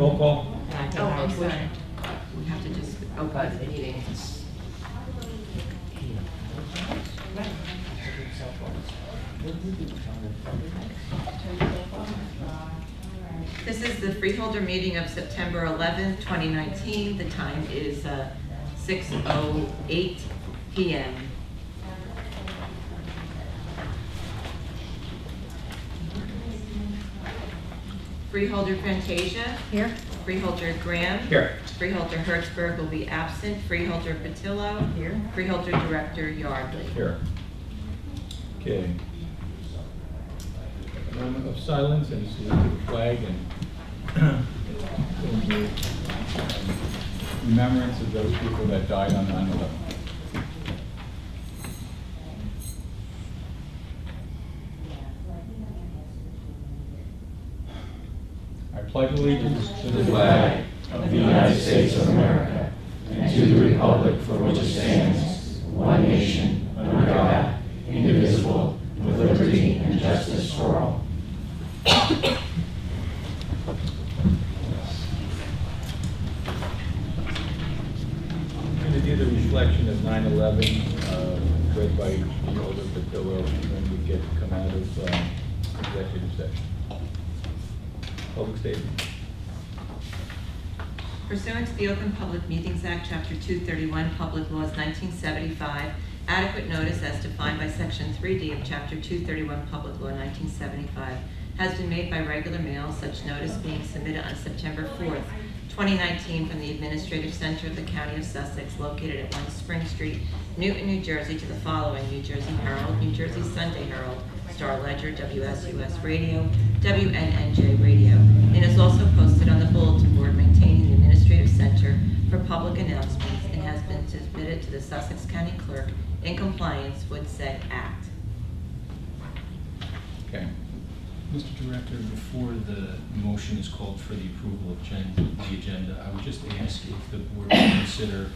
Roll call. Oh, I'm sorry. We have to just open the meeting. This is the Freeholder meeting of September 11th, 2019. The time is 6:08 p.m. Freeholder Fantasia. Here. Freeholder Graham. Here. Freeholder Hertzberg will be absent. Freeholder Patillo. Here. Freeholder Director Yardley. Here. Okay. A moment of silence and salute the flag and remembrance of those people that died on 9/11. I pledge allegiance to the flag of the United States of America and to the republic for which it stands, one nation, under God, indivisible, with liberty and justice for all. I'm going to do the reflection of 9/11 read by Freeholder Patillo when we get to come out of executive session. Public statement. Pursuant to the Open Public Meetings Act, Chapter 231, Public Laws 1975, adequate notice as defined by Section 3D of Chapter 231, Public Law 1975, has been made by regular mail, such notice being submitted on September 4th, 2019, from the Administrative Center of the County of Sussex, located at 1 Spring Street, Newton, New Jersey, to the following: New Jersey Herald, New Jersey Sunday Herald, Star Ledger, WSUS Radio, WNNJ Radio, and is also posted on the bulletin board maintaining the Administrative Center for Public Announcements, and has been submitted to the Sussex County Clerk in compliance with said act. Okay. Mr. Director, before the motion is called for the approval of the agenda, I would just ask if the board would consider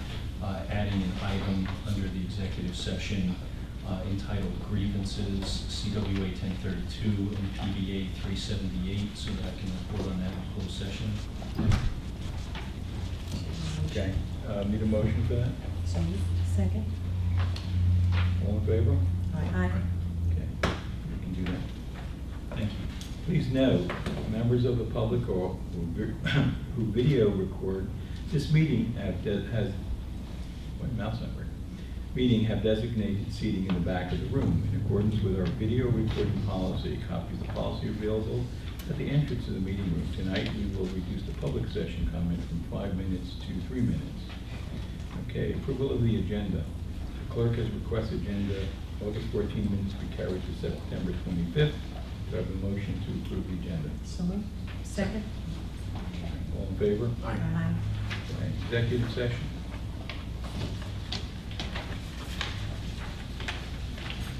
adding an item under the executive session entitled Grievances, CWA 1032 and PBA 378, so that I can report on that in closed session. Okay. Need a motion for that? So moved. Second. All in favor? Aye. Okay. We can do that. Thank you. Please note, members of the public who video record this meeting have designated seating in the back of the room. In accordance with our video recording policy, a copy of the policy available at the entrance to the meeting room. Tonight, we will reduce the public session comment from 5 minutes to 3 minutes. Okay, approval of the agenda. The clerk has requested agenda August 14 minutes be carried to September 25th. Do I have a motion to approve the agenda? So moved. Second. All in favor? Aye. Okay, executive session.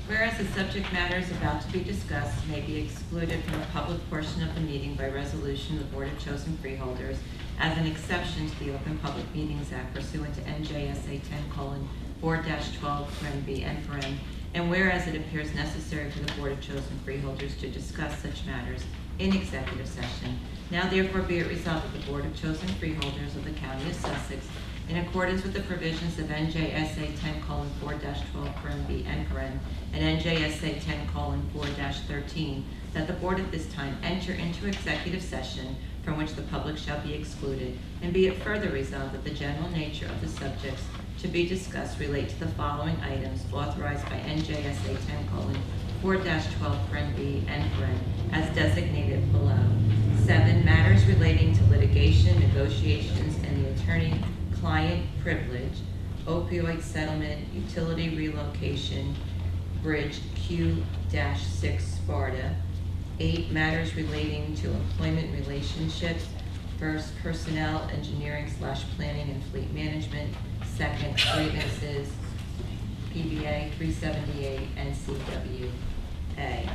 Whereas the subject matters about to be discussed may be excluded from the public portion of the meeting by resolution of the Board of Chosen Freeholders as an exception to the Open Public Meetings Act pursuant to NJSA 10:4-12 (b) and whereas it appears necessary for the Board of Chosen Freeholders to discuss such matters in executive session, now therefore be it resolved that the Board of Chosen Freeholders of the County of Sussex, in accordance with the provisions of NJSA 10:4-12 (b) and NJSA 10:4-13, that the Board at this time enter into executive session from which the public shall be excluded, and be it further resolved that the general nature of the subjects to be discussed relate to the following items authorized by NJSA 10:4-12 (b) as designated below. 7. Matters relating to litigation, negotiations, and the attorney-client privilege, opioid settlement, utility relocation, Bridge Q-6 Sparta. 8. Matters relating to employment relationships, first personnel, engineering/planning and fleet management, second grievances, PBA 378 and CWA.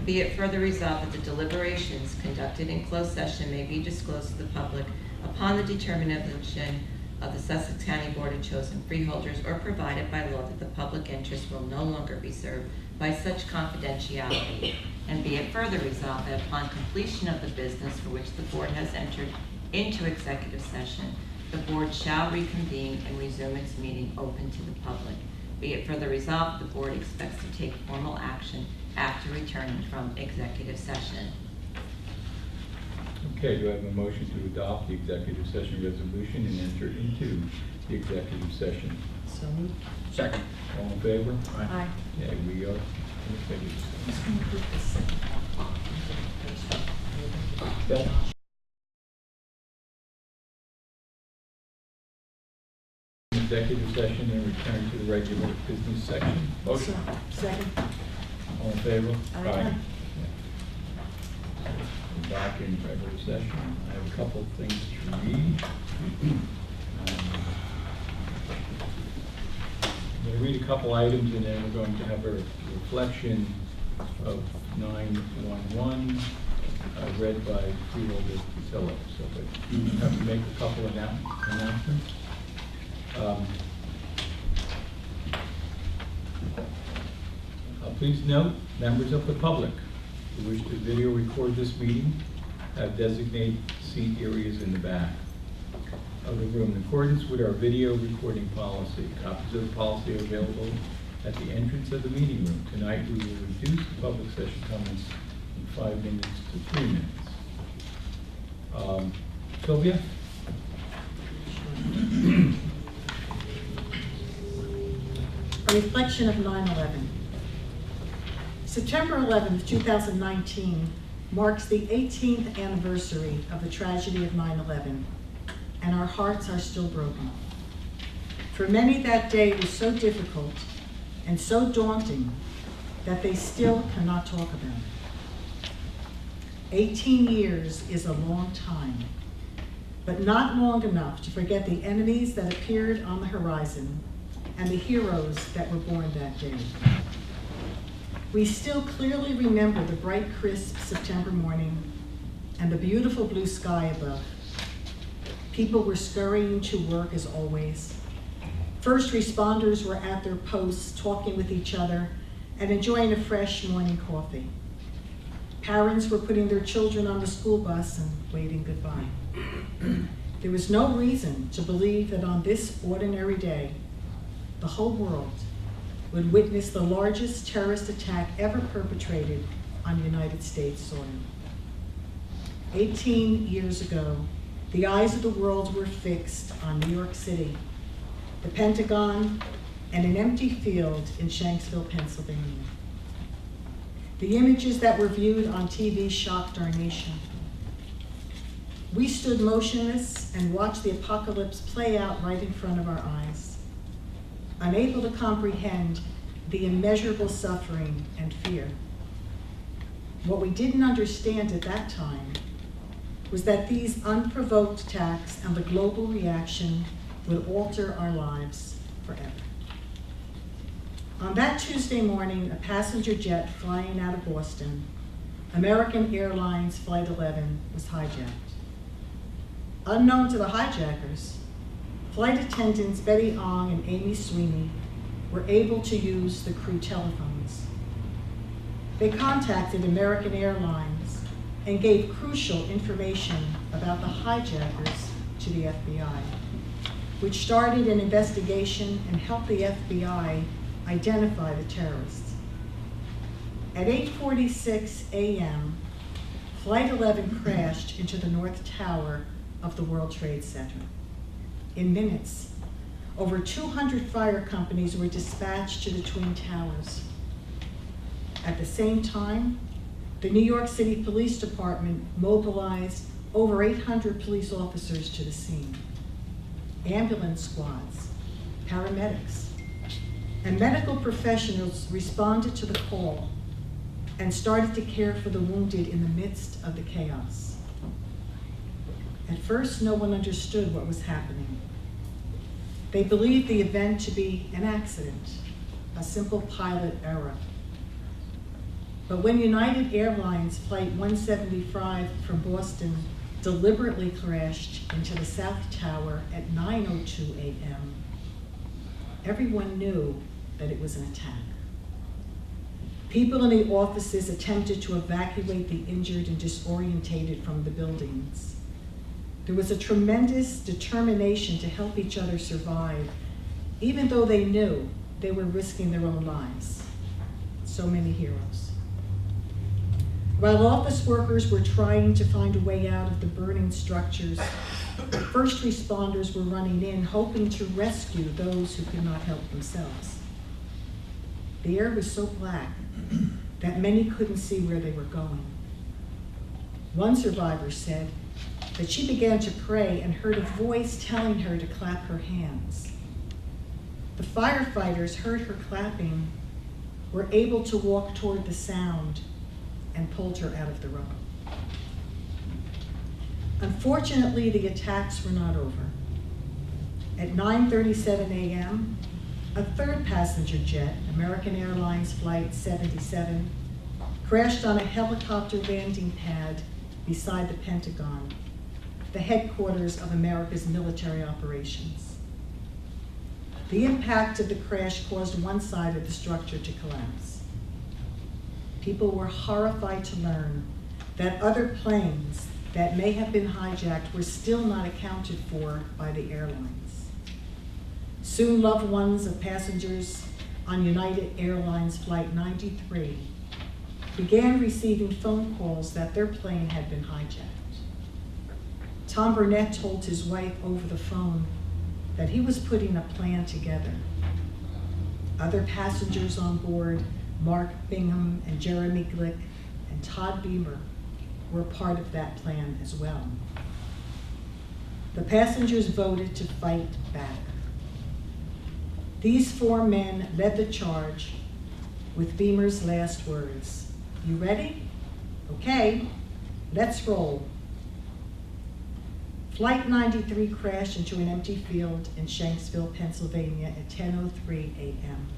Be it further resolved that the deliberations conducted in closed session may be disclosed to the public upon the determination of the Sussex County Board of Chosen Freeholders, or provided by law that the public interest will no longer be served by such confidentiality. And be it further resolved that upon completion of the business for which the board has entered into executive session, the board shall reconvene and resume its meeting open to the public. Be it further resolved, the board expects to take formal action after returning from executive session. Okay, do I have a motion to adopt the executive session resolution and enter into the executive session? So moved. Second. All in favor? Aye. Okay, we are in executive session. Just gonna put this second. Bill? Executive session and return to the regular business section. Motion? Second. All in favor? Aye. Yeah. We're back in regular session. I have a couple of things to read. I'm going to read a couple items and then we're going to have a reflection of 911 read by Freeholders Priscilla. So, but you have to make a couple announcements. Please note, members of the public who wish to video record this meeting have designated seat areas in the back of the room in accordance with our video recording policy. Copies of the policy are available at the entrance of the meeting room. Tonight, we will reduce the public session comments from 5 minutes to 3 minutes. Sylvia? A reflection of 9/11. September 11th, 2019 marks the 18th anniversary of the tragedy of 9/11, and our hearts are still broken. For many, that day was so difficult and so daunting that they still cannot talk about it. 18 years is a long time, but not long enough to forget the enemies that appeared on the horizon and the heroes that were born that day. We still clearly remember the bright, crisp September morning and the beautiful blue sky above. People were scurrying to work as always. First responders were at their posts talking with each other and enjoying a fresh morning coffee. Parents were putting their children on the school bus and waving goodbye. There was no reason to believe that on this ordinary day, the whole world would witness the largest terrorist attack ever perpetrated on United States soil. 18 years ago, the eyes of the world were fixed on New York City, the Pentagon, and an empty field in Shanksville, Pennsylvania. The images that were viewed on TV shocked our nation. We stood motionless and watched the apocalypse play out right in front of our eyes, unable to comprehend the immeasurable suffering and fear. What we didn't understand at that time was that these unprovoked attacks and the global reaction would alter our lives forever. On that Tuesday morning, a passenger jet flying out of Boston, American Airlines Flight 11, was hijacked. Unknown to the hijackers, flight attendants Betty Ong and Amy Sweeney were able to use the crew telephones. They contacted American Airlines and gave crucial information about the hijackers to the FBI, which started an investigation and helped the FBI identify the terrorists. At 8:46 a.m., Flight 11 crashed into the North Tower of the World Trade Center. In minutes, over 200 fire companies were dispatched to the Twin Towers. At the same time, the New York City Police Department mobilized over 800 police officers to the scene. Ambulance squads, paramedics, and medical professionals responded to the call and started to care for the wounded in the midst of the chaos. At first, no one understood what was happening. They believed the event to be an accident, a simple pilot error. But when United Airlines Flight 175 from Boston deliberately crashed into the South Tower at 9:02 a.m., everyone knew that it was an attack. People in the offices attempted to evacuate the injured and disorientated from the buildings. There was a tremendous determination to help each other survive, even though they knew they were risking their own lives. So many heroes. While office workers were trying to find a way out of the burning structures, first responders were running in, hoping to rescue those who could not help themselves. The air was so black that many couldn't see where they were going. One survivor said that she began to pray and heard a voice telling her to clap her hands. The firefighters heard her clapping, were able to walk toward the sound, and pulled her out of the rubble. Unfortunately, the attacks were not over. At 9:37 a.m., a third passenger jet, American Airlines Flight 77, crashed on a helicopter landing pad beside the Pentagon, the headquarters of America's military operations. The impact of the crash caused one side of the structure to collapse. People were horrified to learn that other planes that may have been hijacked were still not accounted for by the airlines. Soon, loved ones of passengers on United Airlines Flight 93 began receiving phone calls that their plane had been hijacked. Tom Burnett told his wife over the phone that he was putting a plan together. Other passengers on board, Mark Bingham and Jeremy Glick and Todd Beamer, were part of that plan as well. The passengers voted to fight back. These four men led the charge with Beamer's last words: "You ready? Okay, let's roll." Flight 93 crashed into an empty field in Shanksville, Pennsylvania at 10:03 a.m.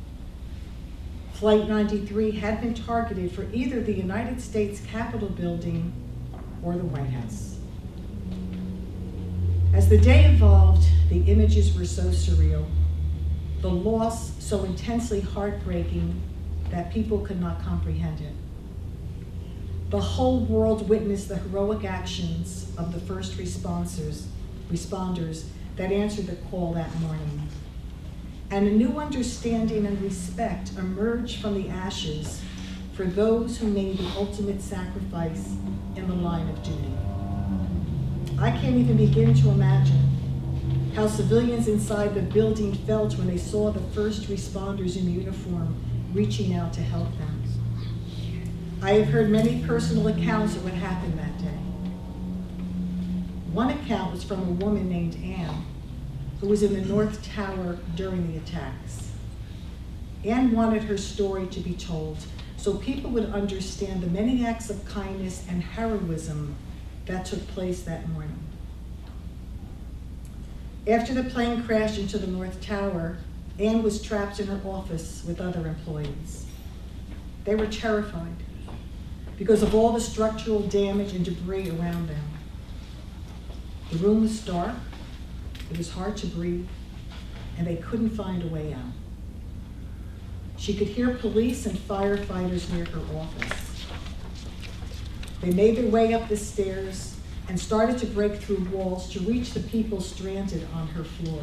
Flight 93 had been targeted for either the United States Capitol building or the White House. As the day evolved, the images were so surreal, the loss so intensely heartbreaking that people could not comprehend it. The whole world witnessed the heroic actions of the first responders that answered the call that morning. And a new understanding and respect emerged from the ashes for those who made the ultimate sacrifice in the line of duty. I can't even begin to imagine how civilians inside the building felt when they saw the first responders in uniform reaching out to help them. I have heard many personal accounts of what happened that day. One account was from a woman named Anne, who was in the North Tower during the attacks. Anne wanted her story to be told so people would understand the many acts of kindness and heroism that took place that morning. After the plane crashed into the North Tower, Anne was trapped in her office with other employees. They were terrified because of all the structural damage and debris around them. The room was dark, it was hard to breathe, and they couldn't find a way out. She could hear police and firefighters near her office. They made their way up the stairs and started to break through walls to reach the people stranded on her floor.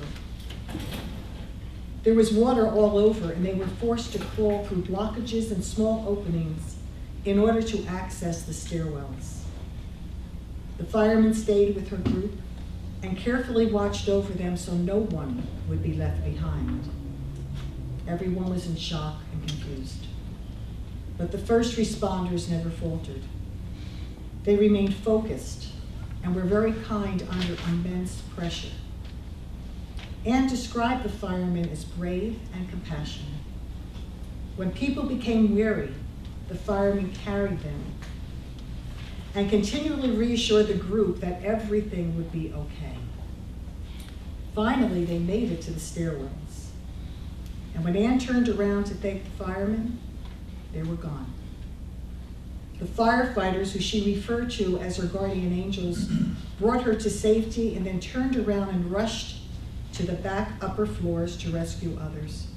There was water all over, and they were forced to crawl through blockages and small openings in order to access the stairwells. The firemen stayed with her group and carefully watched over them so no one would be left behind. Everyone was in shock and confused. But the first responders never faltered. They remained focused and were very kind under immense pressure. Anne described the firemen as brave and compassionate. When people became weary, the firemen carried them and continually reassured the group that everything would be okay. Finally, they made it to the stairwells. And when Anne turned around to thank the firemen, they were gone. The firefighters, who she referred to as her guardian angels, brought her to safety and then turned around and rushed to the back upper floors to rescue others.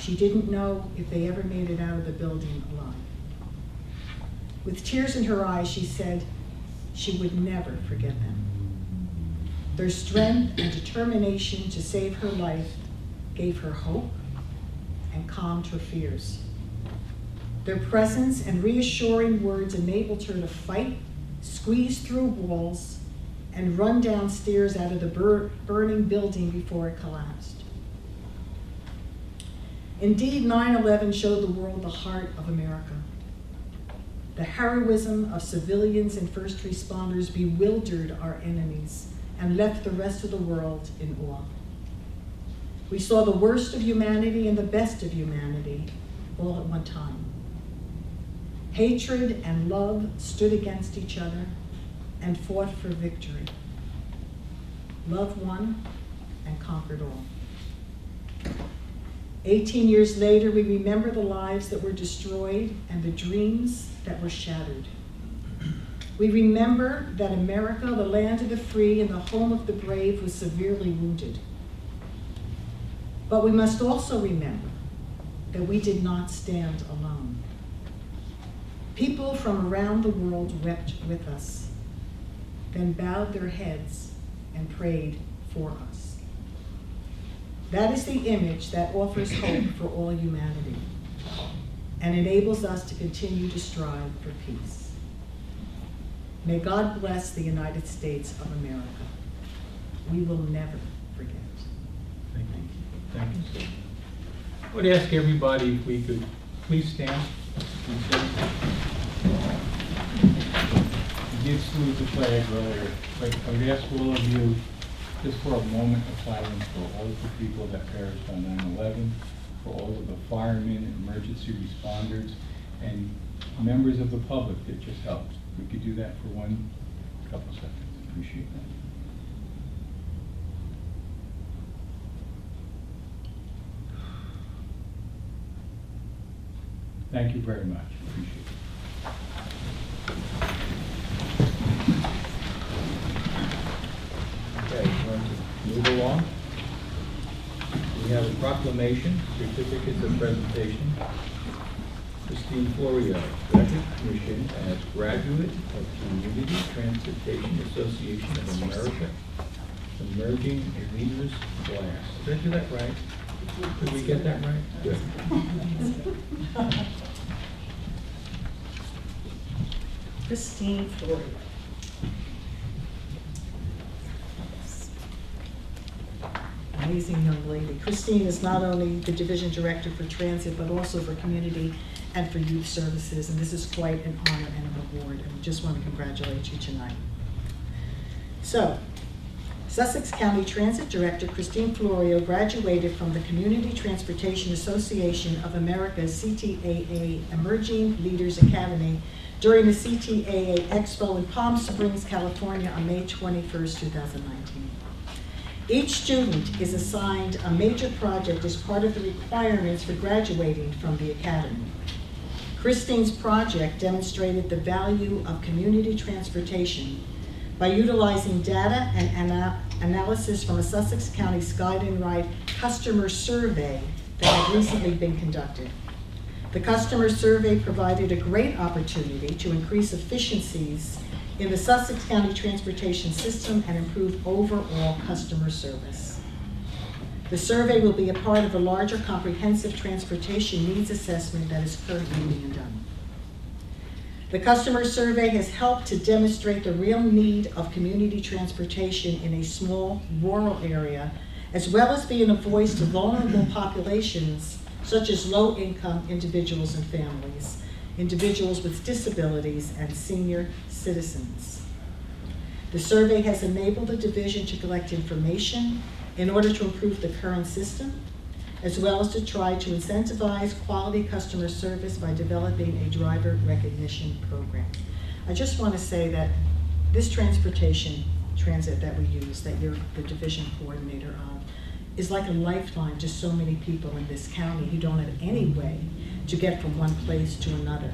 She didn't know if they ever made it out of the building alive. With tears in her eyes, she said she would never forget them. Their strength and determination to save her life gave her hope and calmed her fears. Their presence and reassuring words enabled her to fight, squeeze through walls, and run downstairs out of the burning building before it collapsed. Indeed, 9/11 showed the world the heart of America. The heroism of civilians and first responders bewildered our enemies and left the rest of the world in awe. We saw the worst of humanity and the best of humanity all at one time. Hatred and love stood against each other and fought for victory. Love won and conquered all. 18 years later, we remember the lives that were destroyed and the dreams that were shattered. We remember that America, the land of the free and the home of the brave, was severely wounded. But we must also remember that we did not stand alone. People from around the world wept with us, then bowed their heads and prayed for us. That is the image that offers hope for all humanity and enables us to continue to strive for peace. May God bless the United States of America. We will never forget. Thank you. Thank you, sir. I would ask everybody if we could please stand. We did salute the flag earlier, but I would ask all of you just for a moment of silence for all of the people that perished on 9/11, for all of the firemen, emergency responders, and members of the public that just helped. We could do that for one couple seconds. Appreciate that. Thank you very much. Appreciate it. Okay, we're going to move along. We have a proclamation, certificates of presentation. Christine Florio, recognition as graduate of Community Transportation Association of America, Emerging Leaders Class. Did I do that right? Did we get that right? Good. Christine Florio. Amazing young lady. Christine is not only the Division Director for Transit, but also for Community and for Youth Services, and this is quite an honor and an award, and we just want to congratulate you tonight. So, Sussex County Transit Director Christine Florio graduated from the Community Transportation Association of America's CTAA Emerging Leaders Academy during the CTAA Expo in Palm Springs, California on May 21st, 2019. Each student is assigned a major project as part of the requirements for graduating from the academy. Christine's project demonstrated the value of community transportation by utilizing data and analysis from a Sussex County Guide and Ride customer survey that had recently been conducted. The customer survey provided a great opportunity to increase efficiencies in the Sussex County transportation system and improve overall customer service. The survey will be a part of a larger comprehensive transportation needs assessment that is currently being done. The customer survey has helped to demonstrate the real need of community transportation in a small rural area, as well as being a voice to vulnerable populations such as low-income individuals and families, individuals with disabilities, and senior citizens. The survey has enabled the division to collect information in order to improve the current system, as well as to try to incentivize quality customer service by developing a driver recognition program. I just want to say that this transit that we use, that you're the division coordinator of, is like a lifeline to so many people in this county who don't have any way to get from one place to another.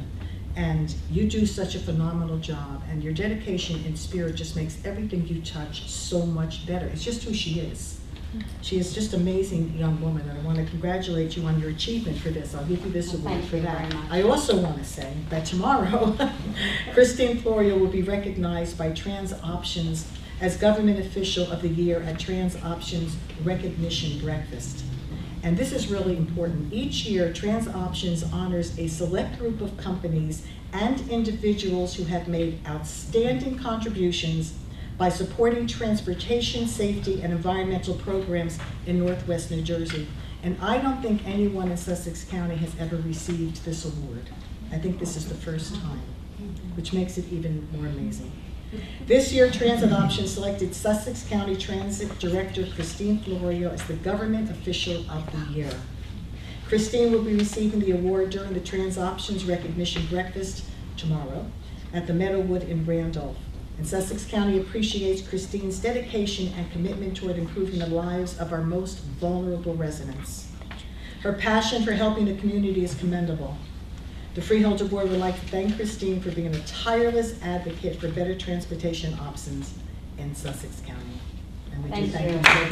And you do such a phenomenal job, and your dedication and spirit just makes everything you touch so much better. It's just who she is. She is just an amazing young woman, and I want to congratulate you on your achievement for this. I'll give you this award for that. I also want to say that tomorrow, Christine Florio will be recognized by Trans Options as Government Official of the Year at Trans Options Recognition Breakfast. And this is really important. Each year, Trans Options honors a select group of companies and individuals who have made outstanding contributions by supporting transportation, safety, and environmental programs in Northwest New Jersey. And I don't think anyone in Sussex County has ever received this award. I think this is the first time, which makes it even more amazing. This year, Transit Options selected Sussex County Transit Director Christine Florio as the Government Official of the Year. Christine will be receiving the award during the Trans Options Recognition Breakfast tomorrow at the Meadowwood in Randolph. And Sussex County appreciates Christine's dedication and commitment toward improving the lives of our most vulnerable residents. Her passion for helping the community is commendable. The Freeholder Board would like to thank Christine for being a tireless advocate for better transportation options in Sussex County. And we do thank you very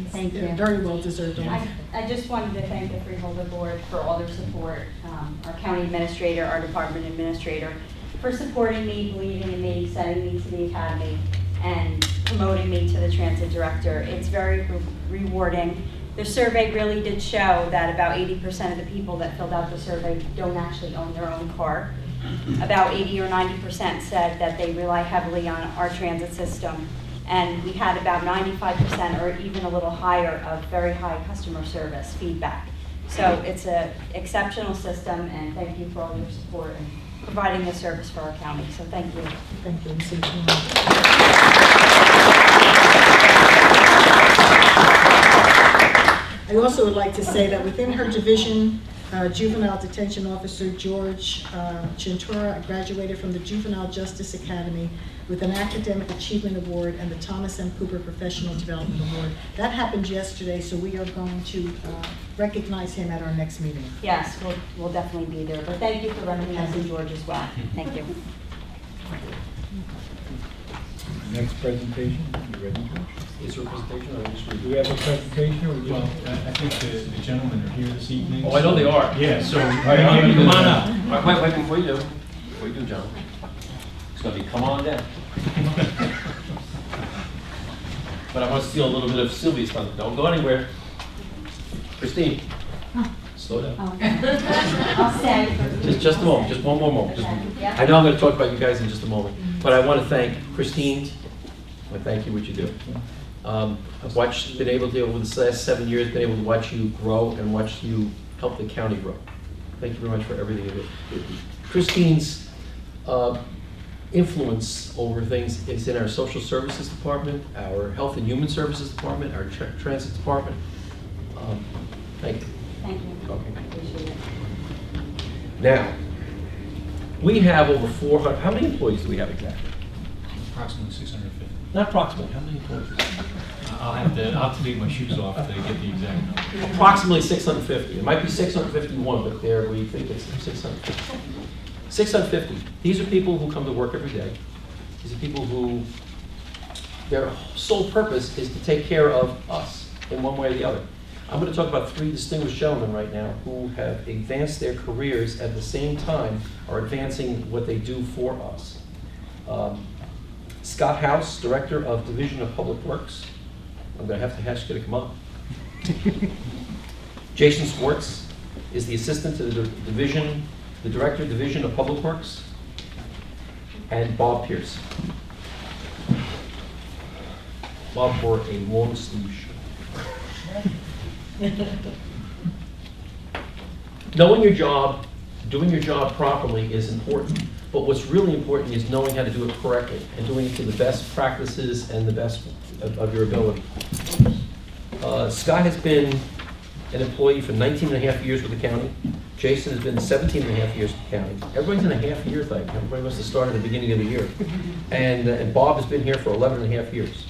Thank you. Very well deserved. I just wanted to thank the Freeholder Board for all their support, our county administrator, our department administrator, for supporting me, believing in me, sending me to the academy, and promoting me to the transit director. It's very rewarding. The survey really did show that about 80% of the people that filled out the survey don't actually own their own car. About 80 or 90% said that they rely heavily on our transit system. And we had about 95% or even a little higher of very high customer service feedback. So it's an exceptional system, and thank you for all your support and providing the service for our county. So thank you. Thank you. I also would like to say that within her division, Juvenile Detention Officer George Chintura graduated from the Juvenile Justice Academy with an Academic Achievement Award and the Thomas M. Cooper Professional Development Award. That happened yesterday, so we are going to recognize him at our next meeting. Yes, we'll definitely be there. But thank you for recognizing George as well. Thank you. Next presentation, you ready, George? Is there a presentation, or just Do we have a presentation, or we Well, just? I think the gentlemen are here this evening. Oh, I know they are. Yeah, so. Come on up. Wait, before you do, John. It's gonna be, come on down. But I want to steal a little bit of Sylvia's thunder. Don't go anywhere. Christine, slow down. I'll stay. Just a moment, just one more moment. Yeah. I know I'm going to talk about you guys in just a moment, but I want to thank Christine. I thank you what you do. I've been able to, over the last 7 years, been able to watch you grow and watch you help the county grow. Thank you very much for everything you do. Christine's influence over things is in our social services department, our health and human services department, our transit department. Thank you. Thank you. Okay. Appreciate it. Now, we have over 400, how many employees do we have exactly? Approximately 650. Not approximately, how many employees? I'll have to take my shoes off to get the exact number. Approximately 650. It might be 651, but there we think it's 650. 650. These are people who come to work every day. These are people who, their sole purpose is to take care of us in one way or the other. I'm going to talk about 3 distinguished gentlemen right now who have advanced their careers at the same time are advancing what they do for us. Scott House, Director of Division of Public Works. I'm going to have to ask you to come up. Jason Swartz is the Assistant to the Director of Division of Public Works. And Bob Pierce. Bob wore a long sleeve shirt. Knowing your job, doing your job properly is important, but what's really important is knowing how to do it correctly and doing it to the best practices and the best of your ability. Scott has been an employee for 19 and a half years with the county. Jason has been 17 and a half years with the county. Everybody's in a half year thing. Everybody must have started at the beginning of the year. And Bob has been here for 11 and a half years.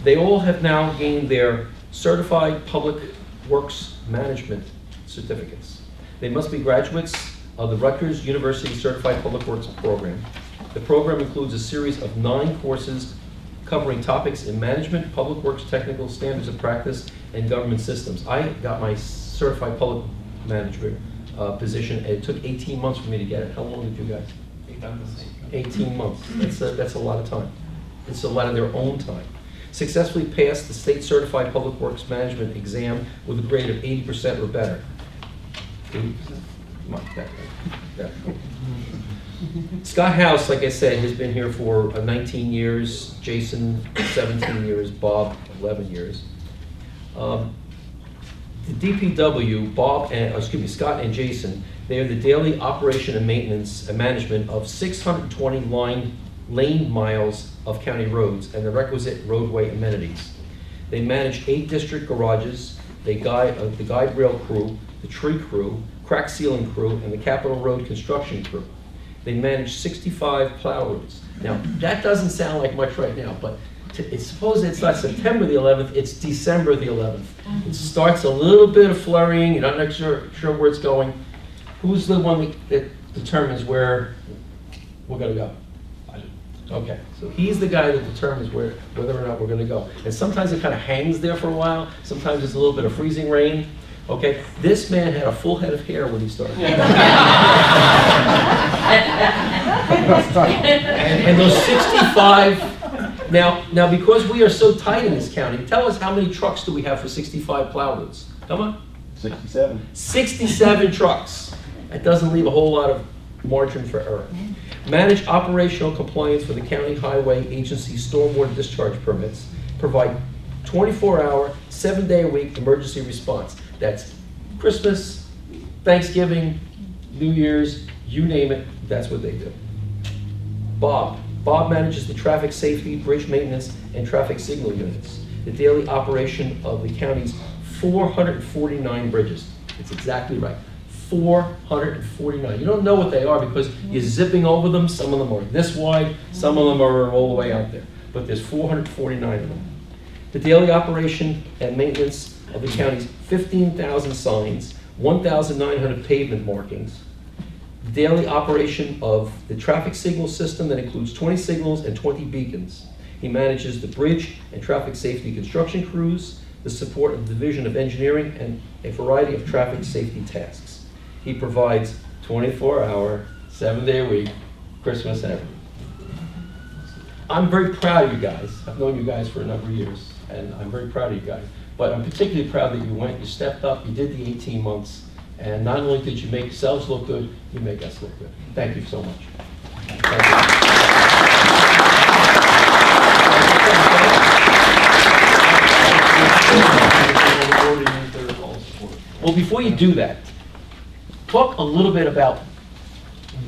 They all have now gained their Certified Public Works Management certificates. They must be graduates of the Rutgers University Certified Public Works program. The program includes a series of 9 courses covering topics in management, public works, technical standards of practice, and government systems. I got my certified public manager position, and it took 18 months for me to get it. How long did you guys? 18 months. That's a lot of time. It's a lot of their own time. Successfully passed the state certified public works management exam with a grade of 80% or better. 80%? Come on, that. Scott House, like I said, has been here for 19 years, Jason 17 years, Bob 11 years. The DPW, Scott and Jason, they are the daily operation and maintenance and management of 620 lane miles of county roads and the requisite roadway amenities. They manage 8 district garages, they guide the guide rail crew, the tree crew, crack sealing crew, and the Capitol Road construction crew. They manage 65 plow routes. Now, that doesn't sound like much right now, but suppose it's not September the 11th, it's December the 11th. It starts a little bit of flurrying, you're not sure where it's going. Who's the one that determines where we're gonna go? I do. Okay, so he's the guy that determines whether or not we're gonna go. And sometimes it kind of hangs there for a while, sometimes it's a little bit of freezing rain. Okay, this man had a full head of hair when he started. and those 65, now because we are so tight in this county, tell us how many trucks do we have for 65 plow routes? Come on. 67. 67 trucks. That doesn't leave a whole lot of margin for error. Manage operational compliance for the county highway agency stormwater discharge permits. Provide 24-hour, 7-day-a-week emergency response. That's Christmas, Thanksgiving, New Year's, you name it, that's what they do. Bob manages the traffic safety, bridge maintenance, and traffic signal units. The daily operation of the county's 449 bridges. It's exactly right, 449. You don't know what they are because you're zipping over them. Some of them are this wide, some of them are all the way out there. But there's 449 of them. The daily operation and maintenance of the county's 15,000 signs, 1,900 pavement markings, the daily operation of the traffic signal system that includes 20 signals and 20 beacons. He manages the bridge and traffic safety construction crews, the support of the Division of Engineering, and a variety of traffic safety tasks. He provides 24-hour, 7-day-a-week, Christmas and everything. I'm very proud of you guys. I've known you guys for a number of years, and I'm very proud of you guys. But I'm particularly proud that you went, you stepped up, you did the 18 months, and not only did you make yourselves look good, you make us look good. Thank you so much. Thank you. Well, before you do that, talk a little bit about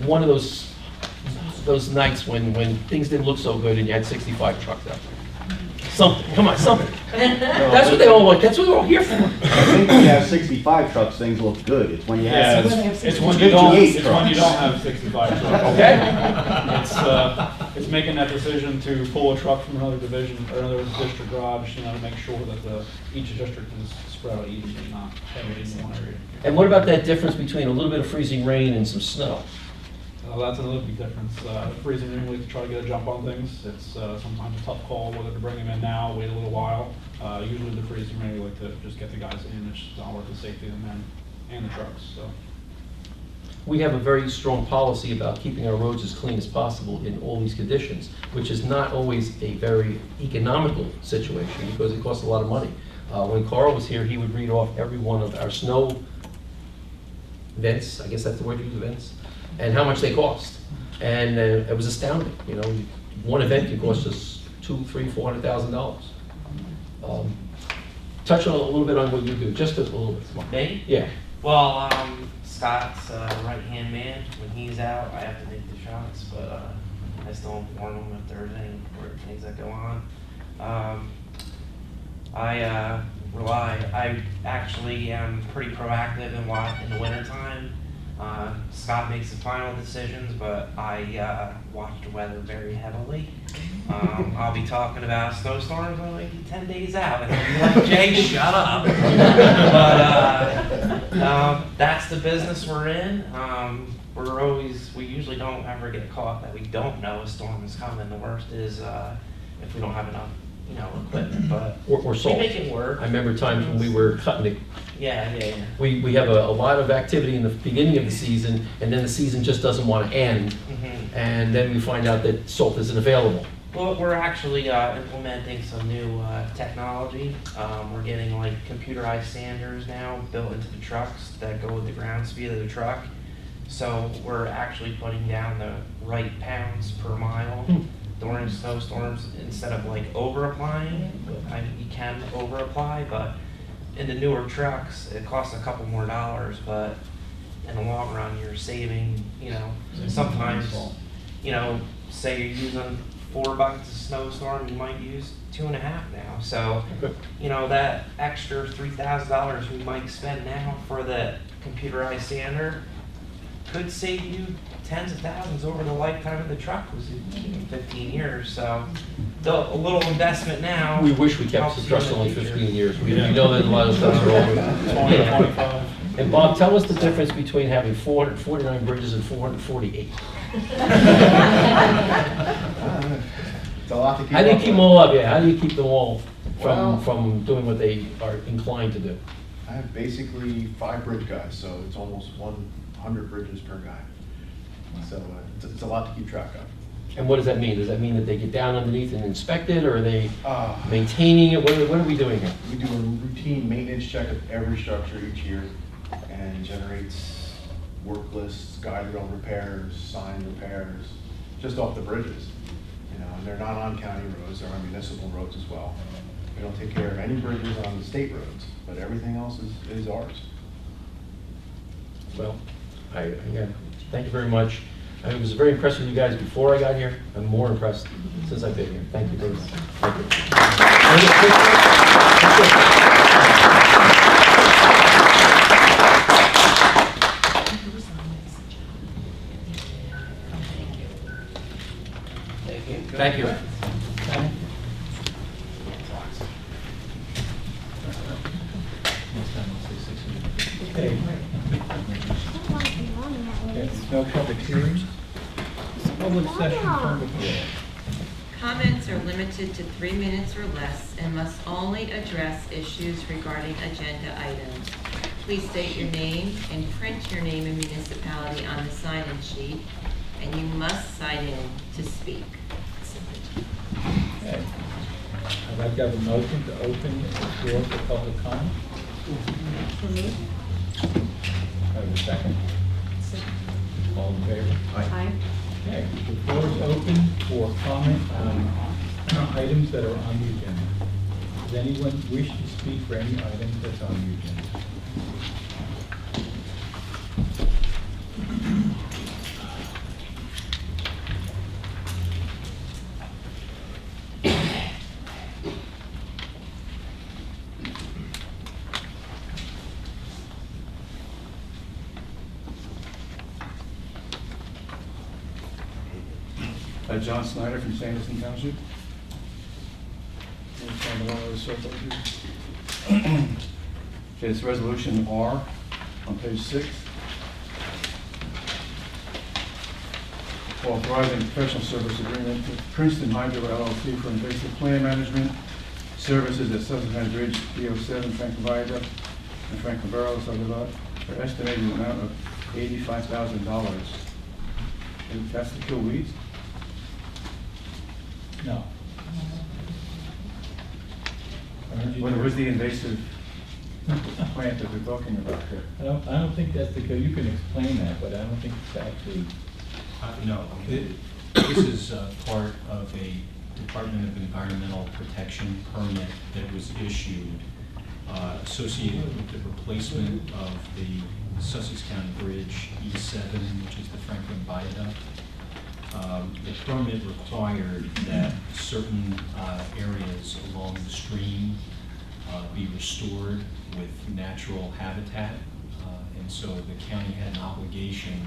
one of those nights when things didn't look so good and you had 65 trucks out there. Something, come on, something. That's what they all want, that's what we're all here for. I think when you have 65 trucks, things look good. It's when you have it's when 58 you don't have 65 trucks. Okay. It's making that decision to pull a truck from another division or another district garage, to make sure that each district is spread out evenly, not heavily in one area. And what about that difference between a little bit of freezing rain and some snow? That's another big difference. Freezing rain, we like to try to get a jump on things. It's sometimes a tough call whether to bring them in now, wait a little while. Usually the freezing rain, we like to just get the guys in. It's just not worth the safety of the men and the trucks. So We have a very strong policy about keeping our roads as clean as possible in all these conditions, which is not always a very economical situation because it costs a lot of money. When Carl was here, he would read off every one of our snow events, I guess that's the word you use, events, and how much they cost. And it was astounding. One event could cost us $200,000, $300,000, $400,000. Touch on a little bit on what you do, just a little bit. Me? Yeah. Well, Scott's right-hand man. When he's out, I have to make the shots, but I still inform him if there's any important things that go on. I actually am pretty proactive in the wintertime. Scott makes the final decisions, but I watch the weather very heavily. I'll be talking about snowstorms only 10 days out, and I'll be like, Jay, shut up. But that's the business we're in. We usually don't ever get caught that we don't know a storm is coming. The worst is if we don't have enough you know, equipment, but Or we salt. make it work. I remember times when we were cutting it. Yeah. We have a lot of activity in the beginning of the season, and then the season just doesn't want to end, and then we find out that salt isn't available. Well, we're actually implementing some new technology. We're getting like computerized sanders now built into the trucks that go with the ground speed of the truck. So we're actually putting down the right pounds per mile during snowstorms instead of like over applying. I mean, you can over apply, but in the newer trucks, it costs a couple more dollars, but in the long run, you're saving, you know, sometimes, you know, say you're using 4 buckets of snowstorm, you might use 2.5 now. So, you know, that extra $3,000 we might spend now for the computerized sander could save you tens of thousands over the lifetime of the truck, was 15 years. So, a little investment now. We wish we kept the trucks only 15 years. We know that a lot of trucks are older. 20, 25. And Bob, tell us the difference between having 449 bridges and 448. It's a lot to keep How do you up keep them with. all up? Yeah, how do you keep them all Well- from doing what they are inclined to do? I have basically 5 bridge guys, so it's almost 100 bridges per guy. So it's a lot to keep track of. And what does that mean? Does that mean that they get down underneath and inspect it, or are they Uh, maintaining it? What are we doing here? We do a routine maintenance check of every structure each year and generates work lists, guide rail repairs, sign repairs, just off the bridges. You know, and they're not on county roads, they're on municipal roads as well. We don't take care of any bridges on the state roads, but everything else is ours. Well, again, thank you very much. I was very impressed with you guys before I got here. I'm more impressed since I've been here. Thank you very much. Thank you. Thank you. Okay. No public hearings. Public session from the floor. Comments are limited to 3 minutes or less and must only address issues regarding agenda items. Please state your name and print your name and municipality on the sign-in sheet, and you must sign in to speak. Okay. I'd like to have a motion to open the floor for public comment. Have a second. All in favor? Aye. Okay, the floor is open for comment on items that are on the agenda. Does anyone wish to speak for any item that's on the agenda? John Snyder from Sanderson Township. Okay, it's resolution R on page 6. Authorizing professional service agreement with Princeton Hydro LLC for invasive plant management services at Sussex Bridge, D07, Franklin Viaduct, and Franklin Barrows, for estimated amount of $85,000. And that's to kill weeds? No. What was the invasive plant that we're talking about here? I don't think that's the, you can explain that, but I don't think it's actually. No, this is part of a Department of Environmental Protection permit that was issued associated with the replacement of the Sussex County Bridge E7, which is the Franklin Viaduct. The permit required that certain areas along the stream be restored with natural habitat. And so the county had an obligation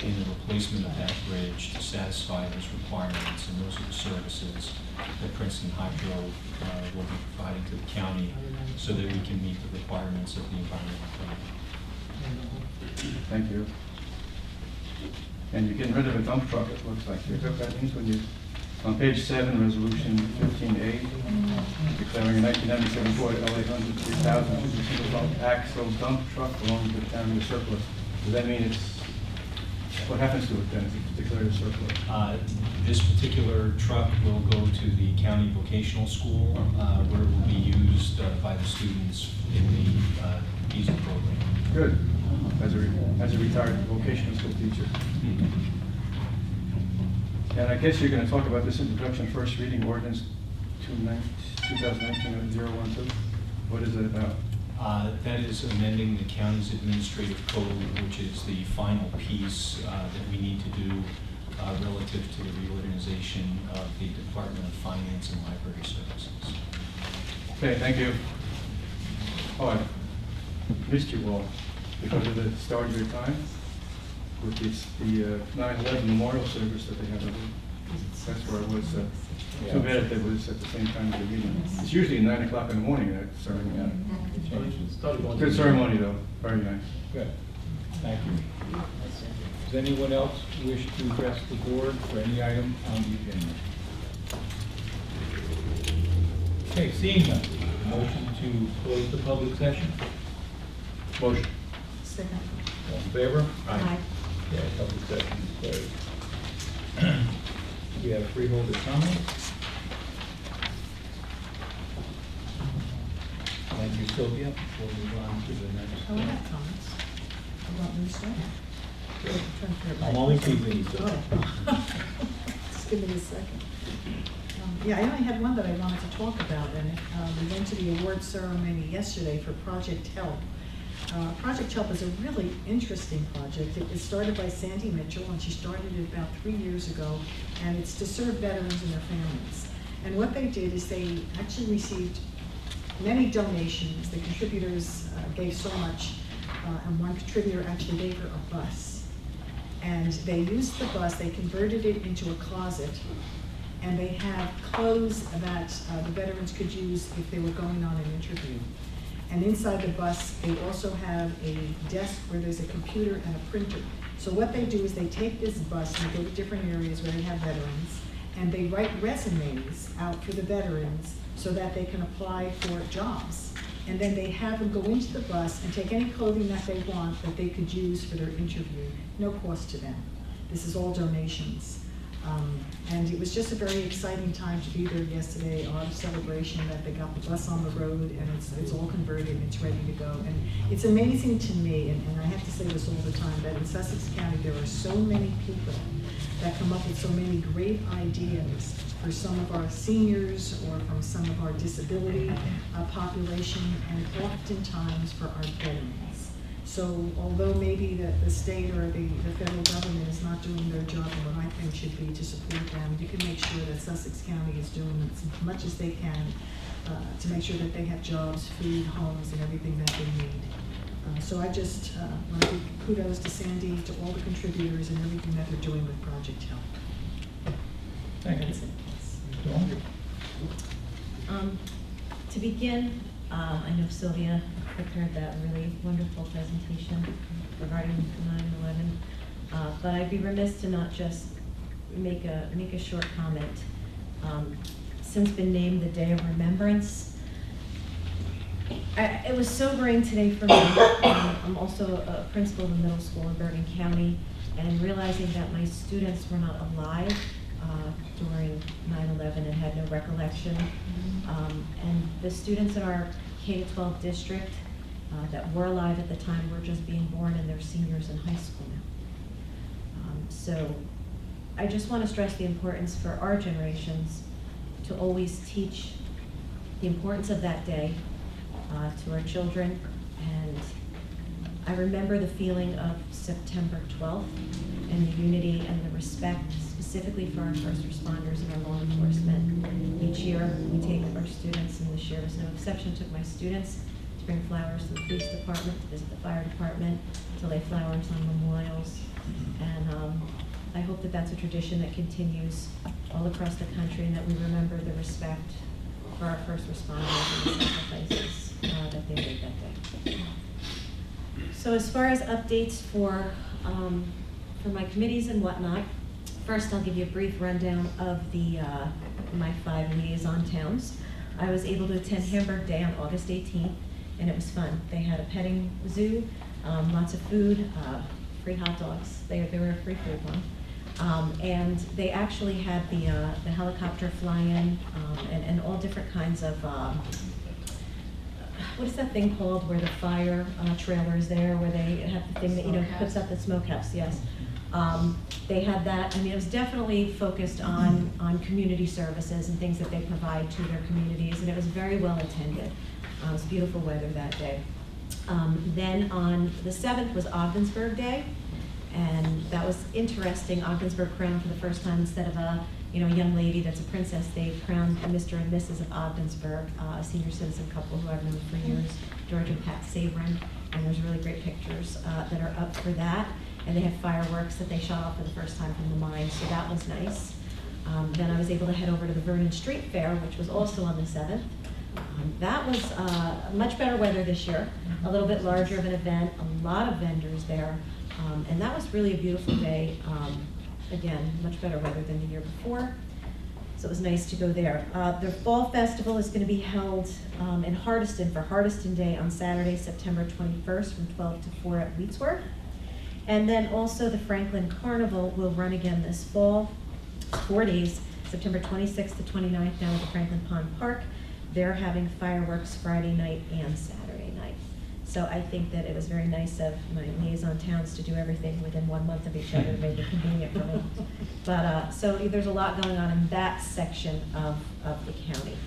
in the replacement of that bridge to satisfy those requirements, and those are the services that Princeton Hydro will be providing to the county so that we can meet the requirements of the environmental permit. Thank you. And you're getting rid of a dump truck, it looks like. Is that what that means when you On page 7, resolution 15A, declaring a 1997 Ford LA 100 single axle dump truck belonging to the county as surplus. Does that mean what happens to it then if it's declared a surplus? This particular truck will go to the county vocational school, where it will be used by the students in the diesel program. Good. As a retired vocational school teacher. And I guess you're going to talk about this introduction, first reading ordinance 2019-012. What is it about? That is amending the county's administrative code, which is the final piece that we need to do relative to the reorganization of the Department of Finance and Library Services. Okay, thank you. Oh, I missed you all because of the start of your time with the 9/11 memorial service that they have. That's where I was. Too bad that it was at the same time as the meeting. It's usually 9 o'clock in the morning that ceremony. Good ceremony though, very nice. Good. Thank you. Does anyone else wish to address the board for any item on the agenda? Okay, seeing none, motion to close the public session? Motion. Second. All in favor? Aye. Okay, public session is closed. We have freeholder comments. Thank you, Sylvia. We'll move on to the next. Oh, I have comments. About me starting. I'm only teasing you, Sylvia. Just give me a second. Yeah, I only had one that I wanted to talk about, and we went to the award ceremony yesterday for Project Help. Project Help is a really interesting project. It was started by Sandy Mitchell, and she started it about 3 years ago, and it's to serve veterans and their families. And what they did is they actually received many donations. The contributors gave so much, and one contributor actually gave her a bus. And they used the bus, they converted it into a closet, and they have clothes that the veterans could use if they were going on an interview. And inside the bus, they also have a desk where there's a computer and a printer. So what they do is they take this bus and go to different areas where they have veterans, and they write resumes out for the veterans so that they can apply for jobs. And then they have them go into the bus and take any clothing that they want that they could use for their interview. No cost to them. This is all donations. And it was just a very exciting time to be there yesterday, a lot of celebration that they got the bus on the road and it's all converted and it's ready to go. And it's amazing to me, and I have to say this all the time, that in Sussex County there are so many people that come up with so many great ideas for some of our seniors or from some of our disability population, and oftentimes for our veterans. So although maybe the state or the federal government is not doing their job, and what I think should be to support them, you can make sure that Sussex County is doing as much as they can to make sure that they have jobs, food, homes, and everything that they need. So I just want to give kudos to Sandy, to all the contributors, and everything that they're doing with Project Help. Thank you. That's it. Dawn? To begin, I know Sylvia prepared that really wonderful presentation regarding 9/11, but I'd be remiss to not just make a short comment. Since been named the Day of Remembrance, it was sobering today for me. I'm also a principal of a middle school in Bergen County, and realizing that my students were not alive during 9/11 and had no recollection. And the students in our K-12 district that were alive at the time were just being born, and they're seniors in high school now. So I just want to stress the importance for our generations to always teach the importance of that day to our children. And I remember the feeling of September 12th and the unity and the respect specifically for our first responders and our law enforcement. Each year we take our students, and this year was no exception, took my students to bring flowers to the police department, to visit the fire department, to lay flowers on memorials. And I hope that that's a tradition that continues all across the country, and that we remember the respect for our first responders and the sacrifices that they made that day. So as far as updates for my committees and whatnot, First, I'll give you a brief rundown of my 5 liaison towns. I was able to attend Hamburg Day on August 18th, and it was fun. They had a petting zoo, lots of food, free hot dogs. They were a free food one. And they actually had the helicopter fly in, and all different kinds of, what is that thing called where the fire trailer is there, where they have the thing that, puts up the smokehouse, yes. They had that. I mean, it was definitely focused on community services and things that they provide to their communities, and it was very well attended. It was beautiful weather that day. Then on the 7th was Ogdensburg Day, and that was interesting. Ogdensburg crowned for the first time, instead of a young lady that's a princess, they crowned Mr. and Mrs. of Ogdensburg, a senior citizen couple who I've known for years, George and Pat Sabrin, and there's really great pictures that are up for that. And they had fireworks that they shot off for the first time from the mine, so that was nice. Then I was able to head over to the Vernon Street Fair, which was also on the 7th. That was much better weather this year, a little bit larger of an event, a lot of vendors there, and that was really a beautiful day. Again, much better weather than the year before, so it was nice to go there. The Fall Festival is going to be held in Hardiston for Hardiston Day on Saturday, September 21st from 12 to 4 at Wheatsworth. And then also the Franklin Carnival will run again this fall, 4 days, September 26th to 29th down at the Franklin Pond Park. They're having fireworks Friday night and Saturday night. So I think that it was very nice of my liaison towns to do everything within 1 month of each other to make it convenient for me. But so there's a lot going on in that section of the county.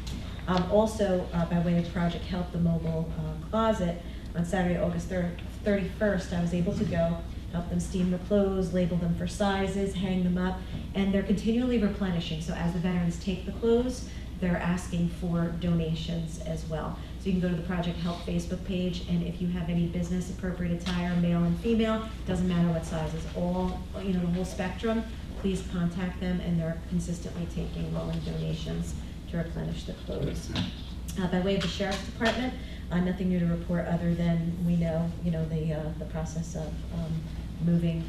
Also, by way of Project Help the Mobile Closet, on Saturday, August 31st, I was able to go help them steam the clothes, label them for sizes, hang them up, and they're continually replenishing. So as the veterans take the clothes, they're asking for donations as well. So you can go to the Project Help Facebook page, and if you have any business appropriate attire, male and female, doesn't matter what sizes, all, the whole spectrum, please contact them, and they're consistently taking rolling donations to replenish the clothes. By way of the Sheriff's Department, nothing new to report other than we know, the process of moving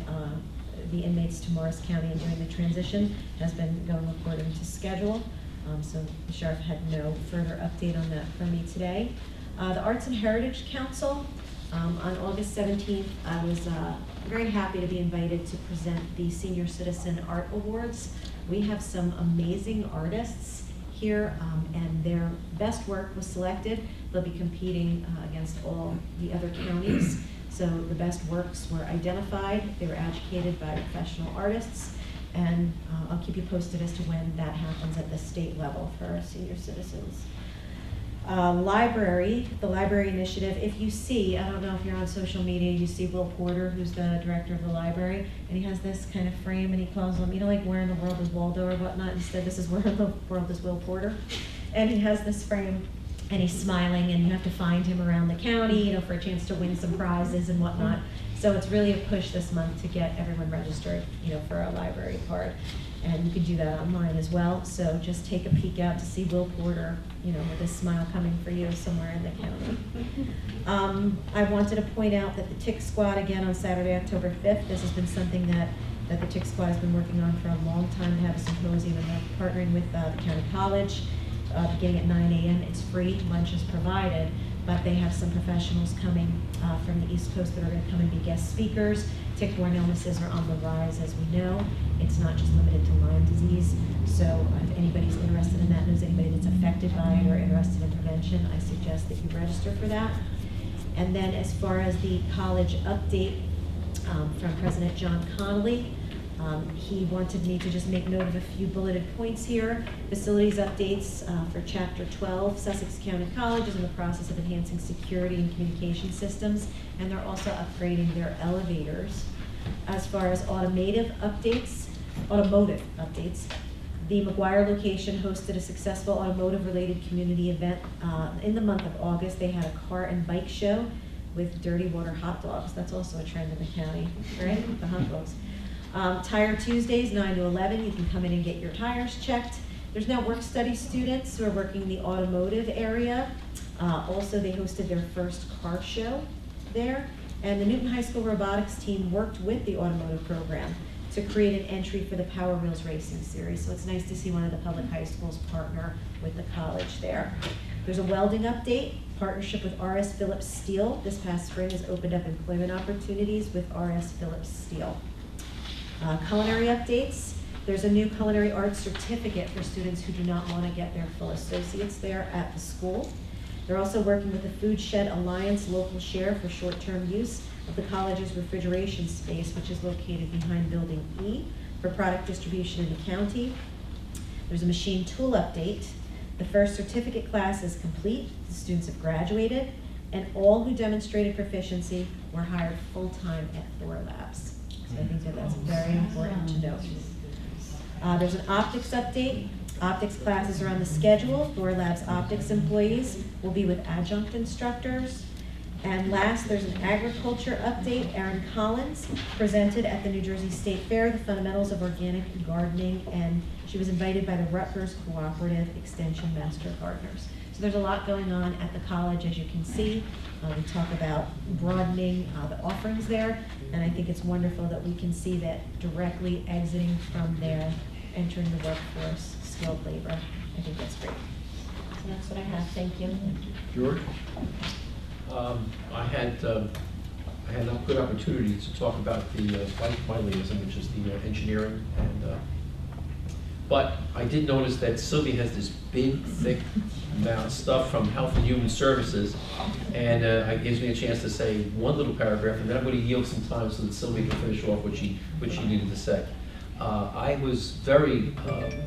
the inmates to Morris County and doing the transition has been going according to schedule. So the sheriff had no further update on that for me today. The Arts and Heritage Council, on August 17th, I was very happy to be invited to present the Senior Citizen Art Awards. We have some amazing artists here, and their best work was selected. They'll be competing against all the other counties. So the best works were identified. They were educated by professional artists, and I'll keep you posted as to when that happens at the state level for our senior citizens. The library initiative, if you see, I don't know if you're on social media, you see Will Porter, who's the director of the library, and he has this kind of frame, and he calls them, like Where in the World is Waldo or whatnot. Instead, this is Where in the World is Will Porter. And he has this frame, and he's smiling, and you have to find him around the county, for a chance to win some prizes and whatnot. So it's really a push this month to get everyone registered, for a library card. And you can do that online as well. So just take a peek out to see Will Porter, with a smile coming for you somewhere in the county. I wanted to point out that the TIC Squad, again, on Saturday, October 5th, this has been something that the TIC Squad has been working on for a long time, to have a symposium, and they're partnering with the county college, beginning at 9 a.m. It's free, lunch is provided, but they have some professionals coming from the East Coast that are going to come and be guest speakers. Tick-borne illnesses are on the rise, as we know. It's not just limited to Lyme disease. So if anybody's interested in that, knows anybody that's affected by it or interested in prevention, I suggest that you register for that. And then as far as the college update from President John Connolly, he wanted me to just make note of a few bulleted points here. Facilities updates for Chapter 12. Sussex County College is in the process of enhancing security and communication systems, and they're also upgrading their elevators. As far as automotive updates, the McGuire location hosted a successful automotive-related community event in the month of August. They had a car and bike show with dirty water hot dogs. That's also a trend in the county, right? The hot dogs. Tire Tuesdays, 9 to 11, you can come in and get your tires checked. There's now work-study students who are working in the automotive area. Also, they hosted their first car show there. And the Newton High School robotics team worked with the automotive program to create an entry for the Power Wheels Racing Series. So it's nice to see one of the public high schools partner with the college there. There's a welding update. Partnership with R.S. Phillips Steel this past spring has opened up employment opportunities with R.S. Phillips Steel. Culinary updates. There's a new culinary arts certificate for students who do not want to get their full associates there at the school. They're also working with the Food Shed Alliance local share for short-term use of the college's refrigeration space, which is located behind Building E, for product distribution in the county. There's a machine tool update. The first certificate class is complete, the students have graduated, and all who demonstrated proficiency were hired full-time at Thor Labs. So I think that that's very important to note. There's an optics update. Optics classes are on the schedule. Thor Labs optics employees will be with adjunct instructors. And last, there's an agriculture update. Erin Collins presented at the New Jersey State Fair the fundamentals of organic gardening, and she was invited by the Rutgers Cooperative Extension Master Gardeners. So there's a lot going on at the college, as you can see. We talk about broadening the offerings there, and I think it's wonderful that we can see that directly exiting from there, entering the workforce, skilled labor. I think that's great. So that's what I have. Thank you. George? I had a good opportunity to talk about my liaison, which is the engineering, and but I did notice that Sylvia has this big, thick amount of stuff from Health and Human Services, and it gives me a chance to say one little paragraph, and then I'm going to yield some time so that Sylvia can finish off what she needed to say. I was very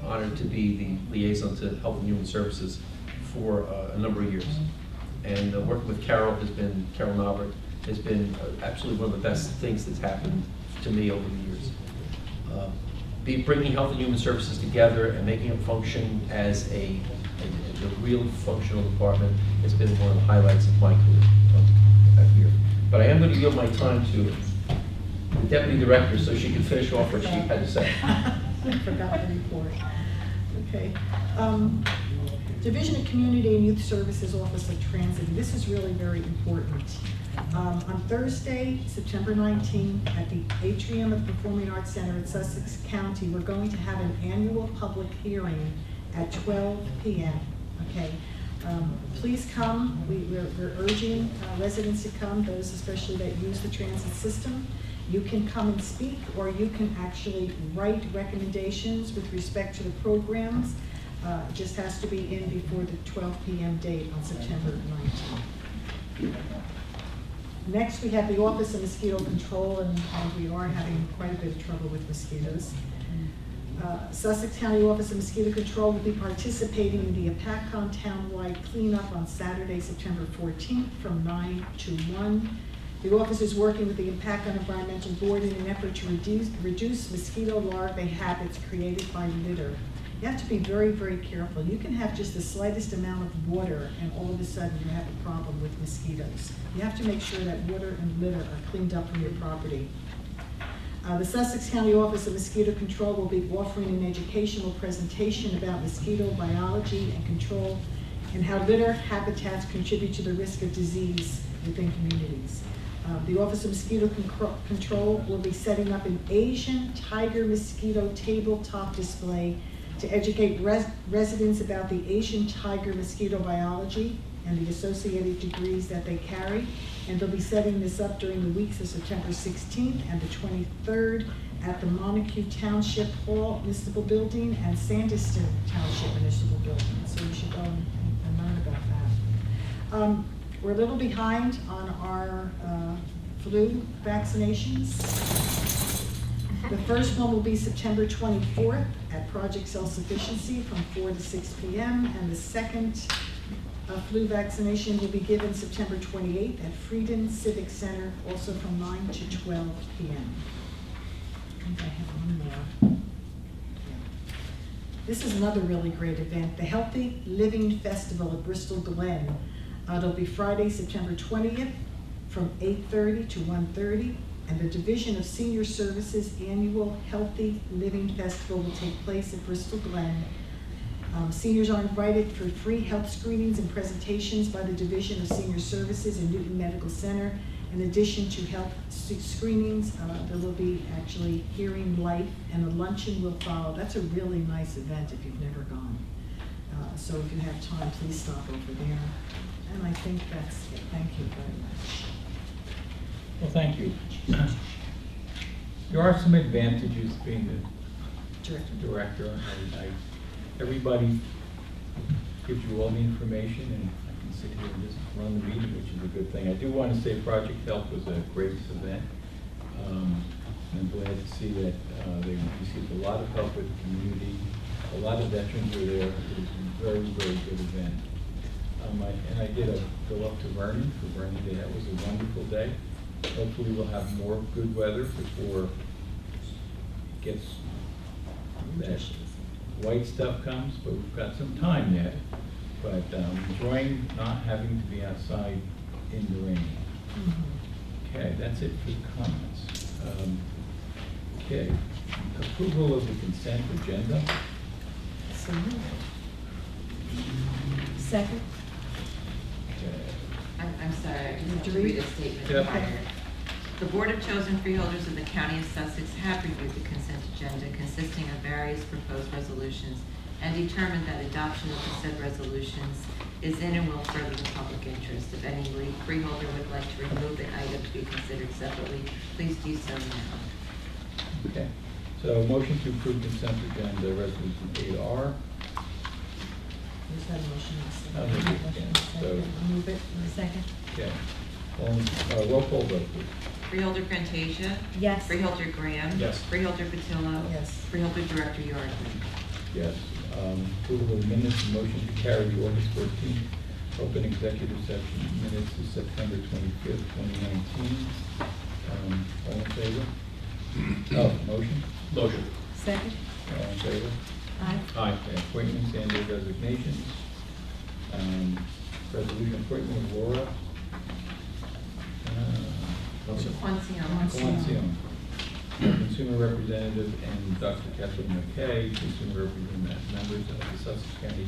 honored to be the liaison to Health and Human Services for a number of years. And working with Carol Navert has been absolutely one of the best things that's happened to me over the years. Bringing Health and Human Services together and making it function as a real functional department has been one of the highlights of my career here. But I am going to yield my time to the Deputy Director so she can finish off what she had to say. I forgot the report. Okay. Division of Community and Youth Services Office of Transit. This is really very important. On Thursday, September 19th, at the atrium of the Performing Arts Center at Sussex County, we're going to have an annual public hearing at 12 p.m. Okay, please come. We're urging residents to come, those especially that use the transit system. You can come and speak, or you can actually write recommendations with respect to the programs. It just has to be in before the 12 p.m. date on September 19th. Next, we have the Office of Mosquito Control, and we are having quite a bit of trouble with mosquitoes. Sussex County Office of Mosquito Control will be participating in the APACON Townwide Cleanup on Saturday, September 14th from 9 to 1. The office is working with the APACON Environmental Board in an effort to reduce mosquito larvae habits created by litter. You have to be very, very careful. You can have just the slightest amount of water and all of a sudden you have a problem with mosquitoes. You have to make sure that water and litter are cleaned up from your property. The Sussex County Office of Mosquito Control will be offering an educational presentation about mosquito biology and control and how litter habitats contribute to the risk of disease within communities. The Office of Mosquito Control will be setting up an Asian tiger mosquito tabletop display to educate residents about the Asian tiger mosquito biology and the associated degrees that they carry. And they'll be setting this up during the weeks of September 16th and the 23rd at the Montague Township Hall Municipal Building and Sandyston Township Municipal Building. So you should go and learn about that. We're a little behind on our flu vaccinations. The first one will be September 24th at Project Self-Sufficiency from 4 to 6 p.m. And the second flu vaccination will be given September 28th at Frieden Civic Center, also from 9 to 12 p.m. I think I have one more. This is another really great event, the Healthy Living Festival at Bristol Glen. It'll be Friday, September 20th from 8:30 to 1:30. And the Division of Senior Services annual Healthy Living Festival will take place at Bristol Glen. Seniors are invited for free health screenings and presentations by the Division of Senior Services in Newton Medical Center. In addition to health screenings, there will be actually hearing life, and a luncheon will follow. That's a really nice event if you've never gone. So if you have time, please stop over there. And I think that's it. Thank you very much. Well, thank you. There are some advantages being the director. Everybody gives you all the information, and I can sit here and just run the meeting, which is a good thing. I do want to say Project Help was a great event. I'm glad to see that they received a lot of help with the community. A lot of veterans were there. It was a very, very good event. And I did go up to Vernon for Vernon Day. That was a wonderful day. Hopefully we'll have more good weather before it gets that white stuff comes, but we've got some time yet. But enjoying not having to be outside in the rain. Okay, that's it for the comments. Okay, approval of the consent agenda. So moved. Second? Okay. I'm sorry, I just have to Read? read a statement Yep. prior. The Board of Chosen Freeholders of the County of Sussex have reviewed the consent agenda consisting of various proposed resolutions and determined that adoption of the said resolutions is in and will further the public interest. If any freeholder would like to remove an item to be considered separately, please do so now. Okay, so motion to approve consent agenda, resolution 8R. There's that motion. I'll move it again. So- I'll move it. Second? Okay. Roll call vote, please. Freeholder Fantasia? Yes. Freeholder Graham? Yes. Freeholder Patillo? Yes. Freeholder Director Yardley? Yes. Approval of minutes, and motion to carry the August 14th open executive session minutes to September 25th, 2019. All in favor? Motion? Motion. Second? All in favor? Aye. Aye. Okay, appointments and their resignations. Resolution appointment of Laura. Quanción. Quanción. Consumer representative, and Dr. Kathleen McKay, consumer representative, members of the Sussex County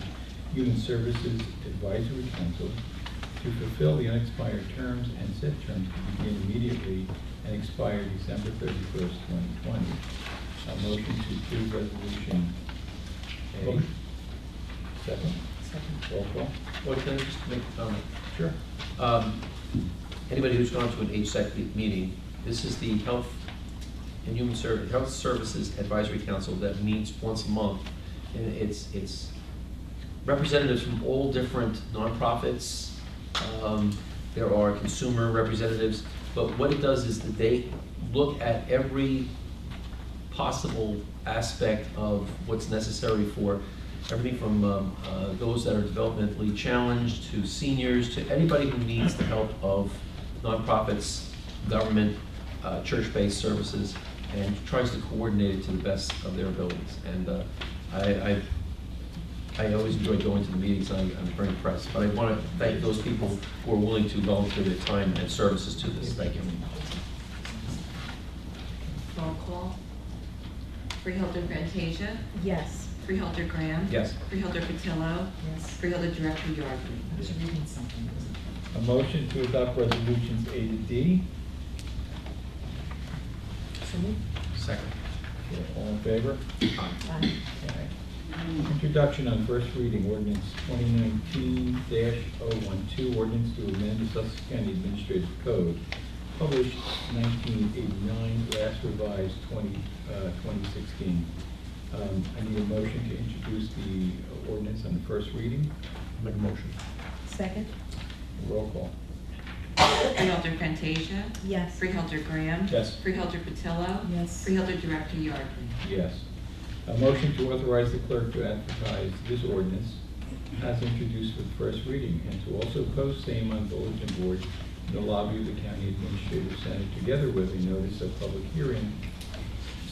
Human Services Advisory Council to fulfill the unexpired terms and set terms to begin immediately and expire December 31st, 2020. A motion to approve resolution A. Motion. Second. Second. Roll call. Well, can I just make a comment? Sure. Anybody who's gone to an HSEC meeting, this is the Health and Human Services, Health Services Advisory Council that meets once a month. And it's representatives from all different nonprofits. There are consumer representatives, but what it does is that they look at every possible aspect of what's necessary for everything from those that are developmentally challenged to seniors to anybody who needs the help of nonprofits, government, church-based services, and tries to coordinate it to the best of their abilities. And I always enjoy going to the meetings. I'm very impressed. But I want to thank those people who are willing to volunteer their time and services to this. Thank you. Roll call. Freeholder Fantasia? Yes. Freeholder Graham? Yes. Freeholder Patillo? Yes. Freeholder Director Yardley? I was reading something. A motion to adopt resolutions A to D. So moved. Second. Okay, all in favor? Aye. Okay. Introduction on first reading, ordinance 2019-012, ordinance to amend the Sussex County Administrative Code, published 1989, last revised 2016. I need a motion to introduce the ordinance on the first reading. Make a motion. Second? Roll call. Freeholder Fantasia? Yes. Freeholder Graham? Yes. Freeholder Patillo? Yes. Freeholder Director Yardley? Yes. A motion to authorize the clerk to advertise this ordinance as introduced for the first reading, and to also post same on bulletin board in the lobby of the County Administrative Center, together with a notice of public hearing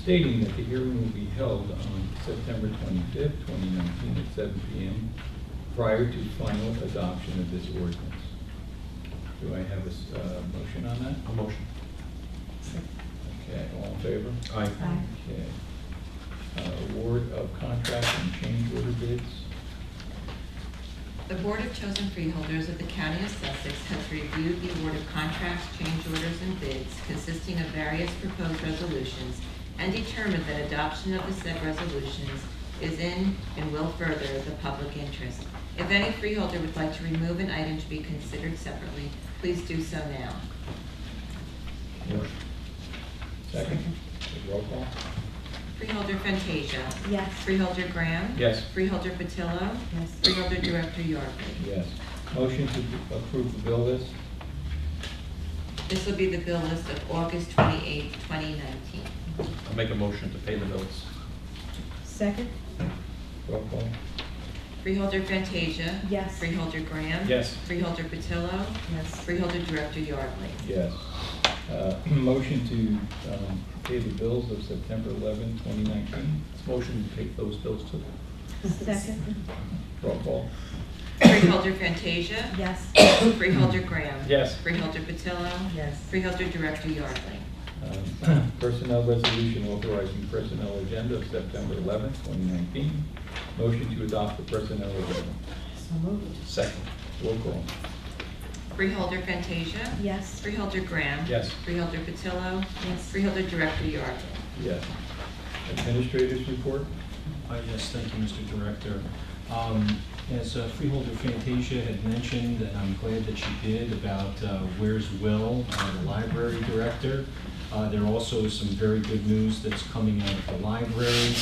stating that the hearing will be held on September 25th, 2019 at 7 p.m. prior to final adoption of this ordinance. Do I have a motion on that? A motion. Okay, all in favor? Aye. Aye. Okay. Award of contract and change order bids. The Board of Chosen Freeholders of the County of Sussex has reviewed the award of contracts, change orders, and bids consisting of various proposed resolutions and determined that adoption of the said resolutions is in and will further the public interest. If any freeholder would like to remove an item to be considered separately, please do so now. Motion. Second. Roll call. Freeholder Fantasia. Yes. Freeholder Graham. Yes. Freeholder Patillo. Yes. Freeholder Director Yardley. Yes. Motion to approve the bill list. This will be the bill list of August 28, 2019. I'll make a motion to pay the bills. Second? Roll call. Freeholder Fantasia. Yes. Freeholder Graham. Yes. Freeholder Patillo. Yes. Freeholder Director Yardley. Yes. Motion to pay the bills of September 11, 2019. Motion to pay those bills too. Second? Roll call. Freeholder Fantasia. Yes. Freeholder Graham. Yes. Freeholder Patillo. Yes. Freeholder Director Yardley. Personnel resolution authorizing personnel agenda of September 11, 2019. Motion to adopt the personnel agenda. So moved. Second. Roll call. Freeholder Fantasia. Yes. Freeholder Graham. Yes. Freeholder Patillo. Yes. Freeholder Director Yardley. Yes. Administrators report. Yes, thank you, Mr. Director. As Freeholder Fantasia had mentioned, and I'm glad that she did, about Where's Will, the library director. There also is some very good news that's coming out of the library.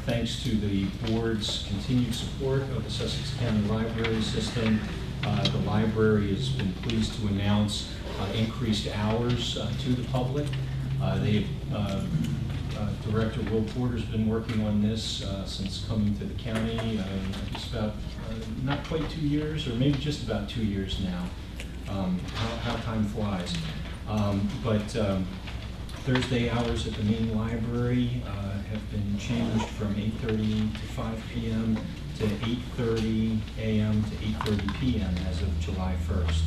Thanks to the board's continued support of the Sussex County Library System, the library has been pleased to announce increased hours to the public. Director Will Porter's been working on this since coming to the county. It's about not quite 2 years, or maybe just about 2 years now. How time flies. Thursday hours at the main library have been changed from 8:30 to 5 p.m. to 8:30 a.m. to 8:30 p.m. as of July 1st.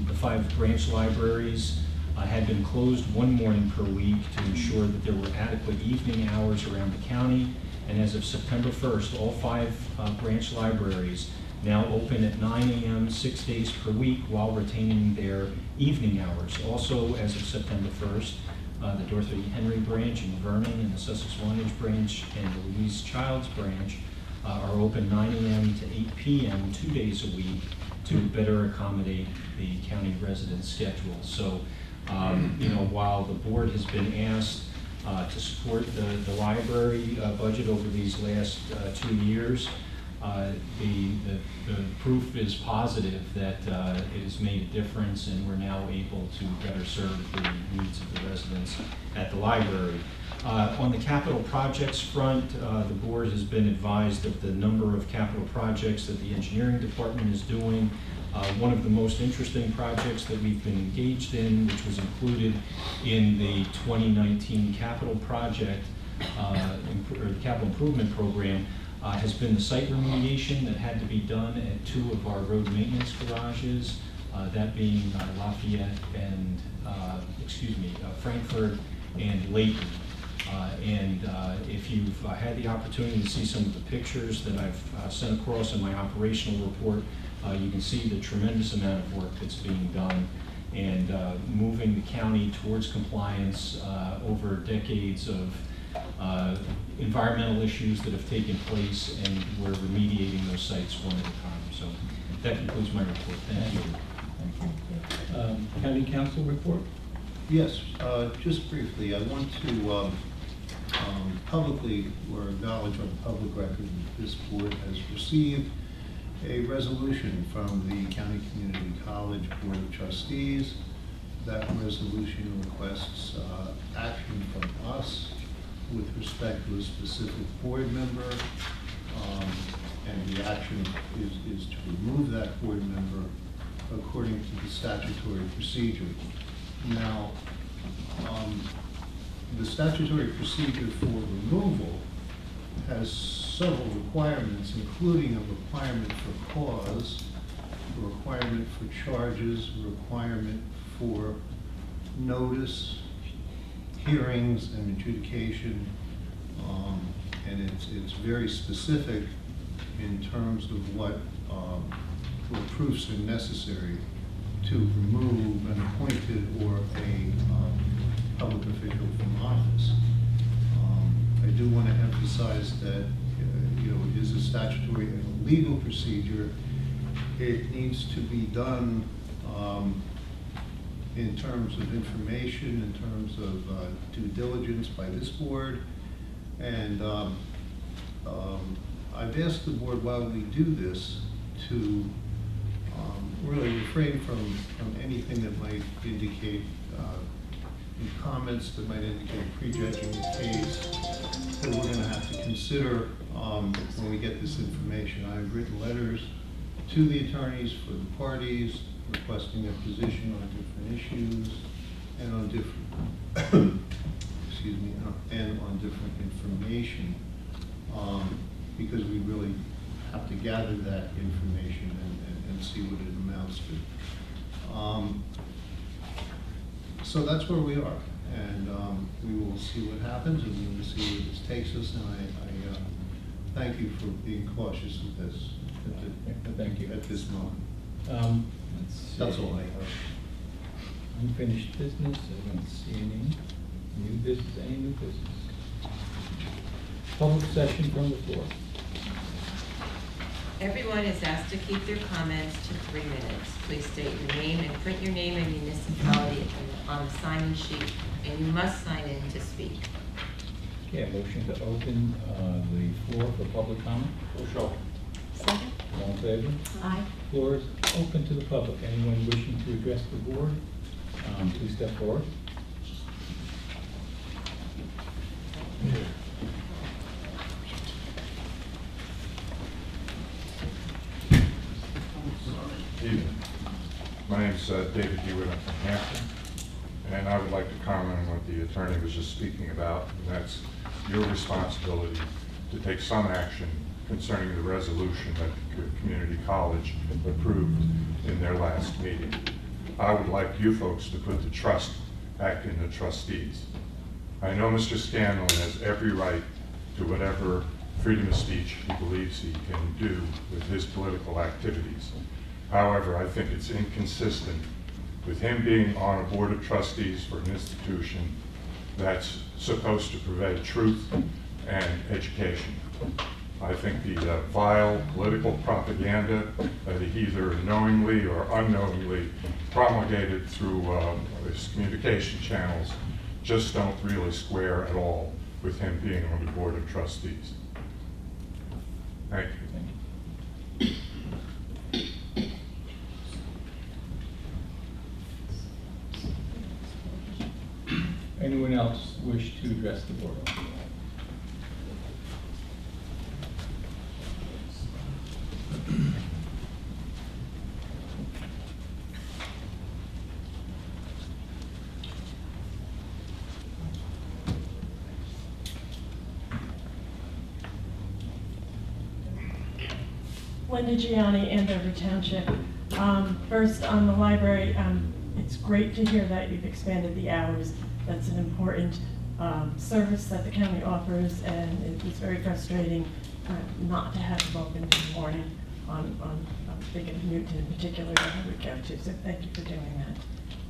The 5 branch libraries had been closed one morning per week to ensure that there were adequate evening hours around the county. And as of September 1st, all 5 branch libraries now open at 9 a.m. 6 days per week while retaining their evening hours. Also, as of September 1st, the Dorothy Henry branch in Vernon and the Sussex Wantage branch and the Louise Childs branch are open 9 a.m. to 8 p.m. 2 days a week to better accommodate the county resident schedule. So, while the board has been asked to support the library budget over these last 2 years, the proof is positive that it has made a difference, and we're now able to better serve the needs of the residents at the library. On the capital projects front, the board has been advised of the number of capital projects that the engineering department is doing. One of the most interesting projects that we've been engaged in, which was included in the 2019 capital project, or the capital improvement program, has been the site remediation that had to be done at 2 of our road maintenance garages, that being Lafayette and, Frankfurt and Layton. If you've had the opportunity to see some of the pictures that I've sent across in my operational report, you can see the tremendous amount of work that's being done and moving the county towards compliance over decades of environmental issues that have taken place, and we're remediating those sites one at a time. So that concludes my report. Thank you. County Council report. Yes, just briefly, I want to publicly or acknowledge on the public record that this board has received a resolution from the County Community College Board of Trustees. That resolution requests action from us with respect to a specific board member, and the action is to remove that board member according to the statutory procedure. Now, the statutory procedure for removal has several requirements, including a requirement for cause, a requirement for charges, a requirement for notice, hearings and adjudication, and it's very specific in terms of what proofs are necessary to remove an appointed or a public official from office. I do want to emphasize that it is a statutory and a legal procedure. It needs to be done in terms of information, in terms of due diligence by this board. And I've asked the board while we do this to really refrain from anything that might indicate comments that might indicate prejudging the case that we're going to have to consider when we get this information. I've written letters to the attorneys for the parties requesting their position on different issues and on different excuse me, and on different information, because we really have to gather that information and see what it amounts to. So that's where we are, and we will see what happens, and we will see where this takes us. And I thank you for being cautious with this Thank you. at this moment. That's all I have. Unfinished business, I don't see any new business, Public session from the floor. Everyone is asked to keep their comments to 3 minutes. Please state your name and print your name and municipality on the sign-in sheet, and you must sign in to speak. Okay, a motion to open the floor for public comment. Second? All in favor? Aye. Floor is open to the public. Anyone wishing to address the board, please step forward. Evening. My name's David Hewitt. I'm from Hampton, and I would like to comment on what the attorney was just speaking about, and that's your responsibility to take some action concerning the resolution that the community college approved in their last meeting. I would like you folks to put the trust back in the trustees. I know Mr. Scanlon has every right to whatever freedom of speech he believes he can do with his political activities. However, I think it's inconsistent with him being on a board of trustees for an institution that's supposed to provide truth and education. I think the vile political propaganda that he either knowingly or unknowingly promulgated through his communication channels just don't really square at all with him being on the board of trustees. Thank you. Anyone else wish to address the board? Linda Gianni, Andover Township. First, on the library, it's great to hear that you've expanded the hours. That's an important service that the county offers, and it was very frustrating not to have them open in the morning on Big and Newton in particular that I would go to. So thank you for doing that.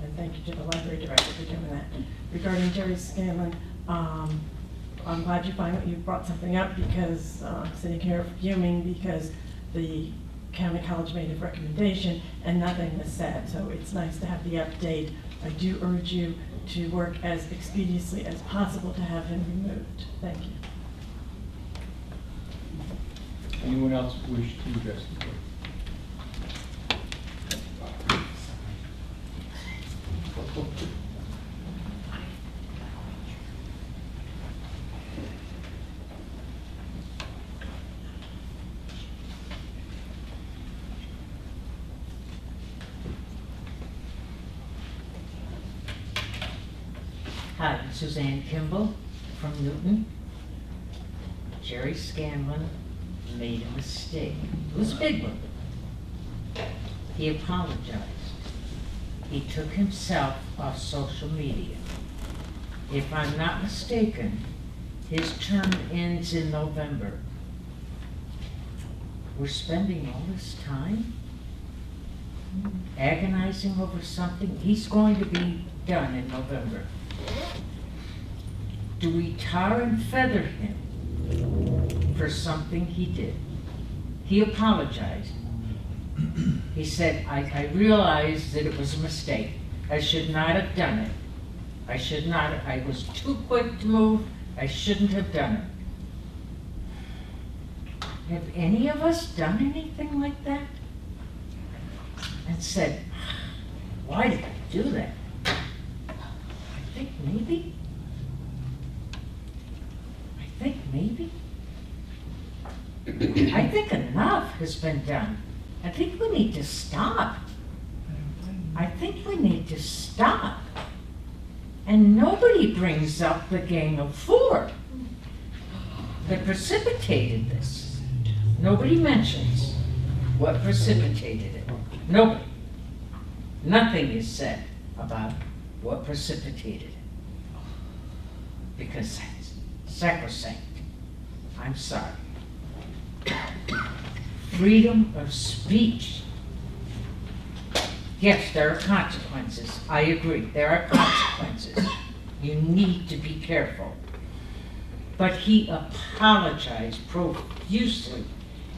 And thank you to the library director for doing that. Regarding Jerry Scanlon, I'm glad you brought something up, because I'm sitting here fuming because the county college made a recommendation and nothing was said. So it's nice to have the update. I do urge you to work as expeditiously as possible to have him removed. Thank you. Anyone else wish to address the board? Hi, Suzanne Kimball from Newton. Jerry Scanlon made a mistake. It was a big one. He apologized. He took himself off social media. If I'm not mistaken, his term ends in November. we're spending all this time agonizing over something? He's going to be done in November. Do we tar and feather him for something he did? He apologized. He said, I realized that it was a mistake. I should not have done it. I was too quick to move. I shouldn't have done it. Have any of us done anything like that? And said, why did I do that? I think maybe. I think enough has been done. I think we need to stop. And nobody brings up the Gang of Four that precipitated this. Nobody mentions what precipitated it. Nobody. Nothing is said about what precipitated it. Because that's sacrosanct. I'm sorry. Freedom of speech. Yes, there are consequences. I agree, there are consequences. You need to be careful. But he apologized profusely,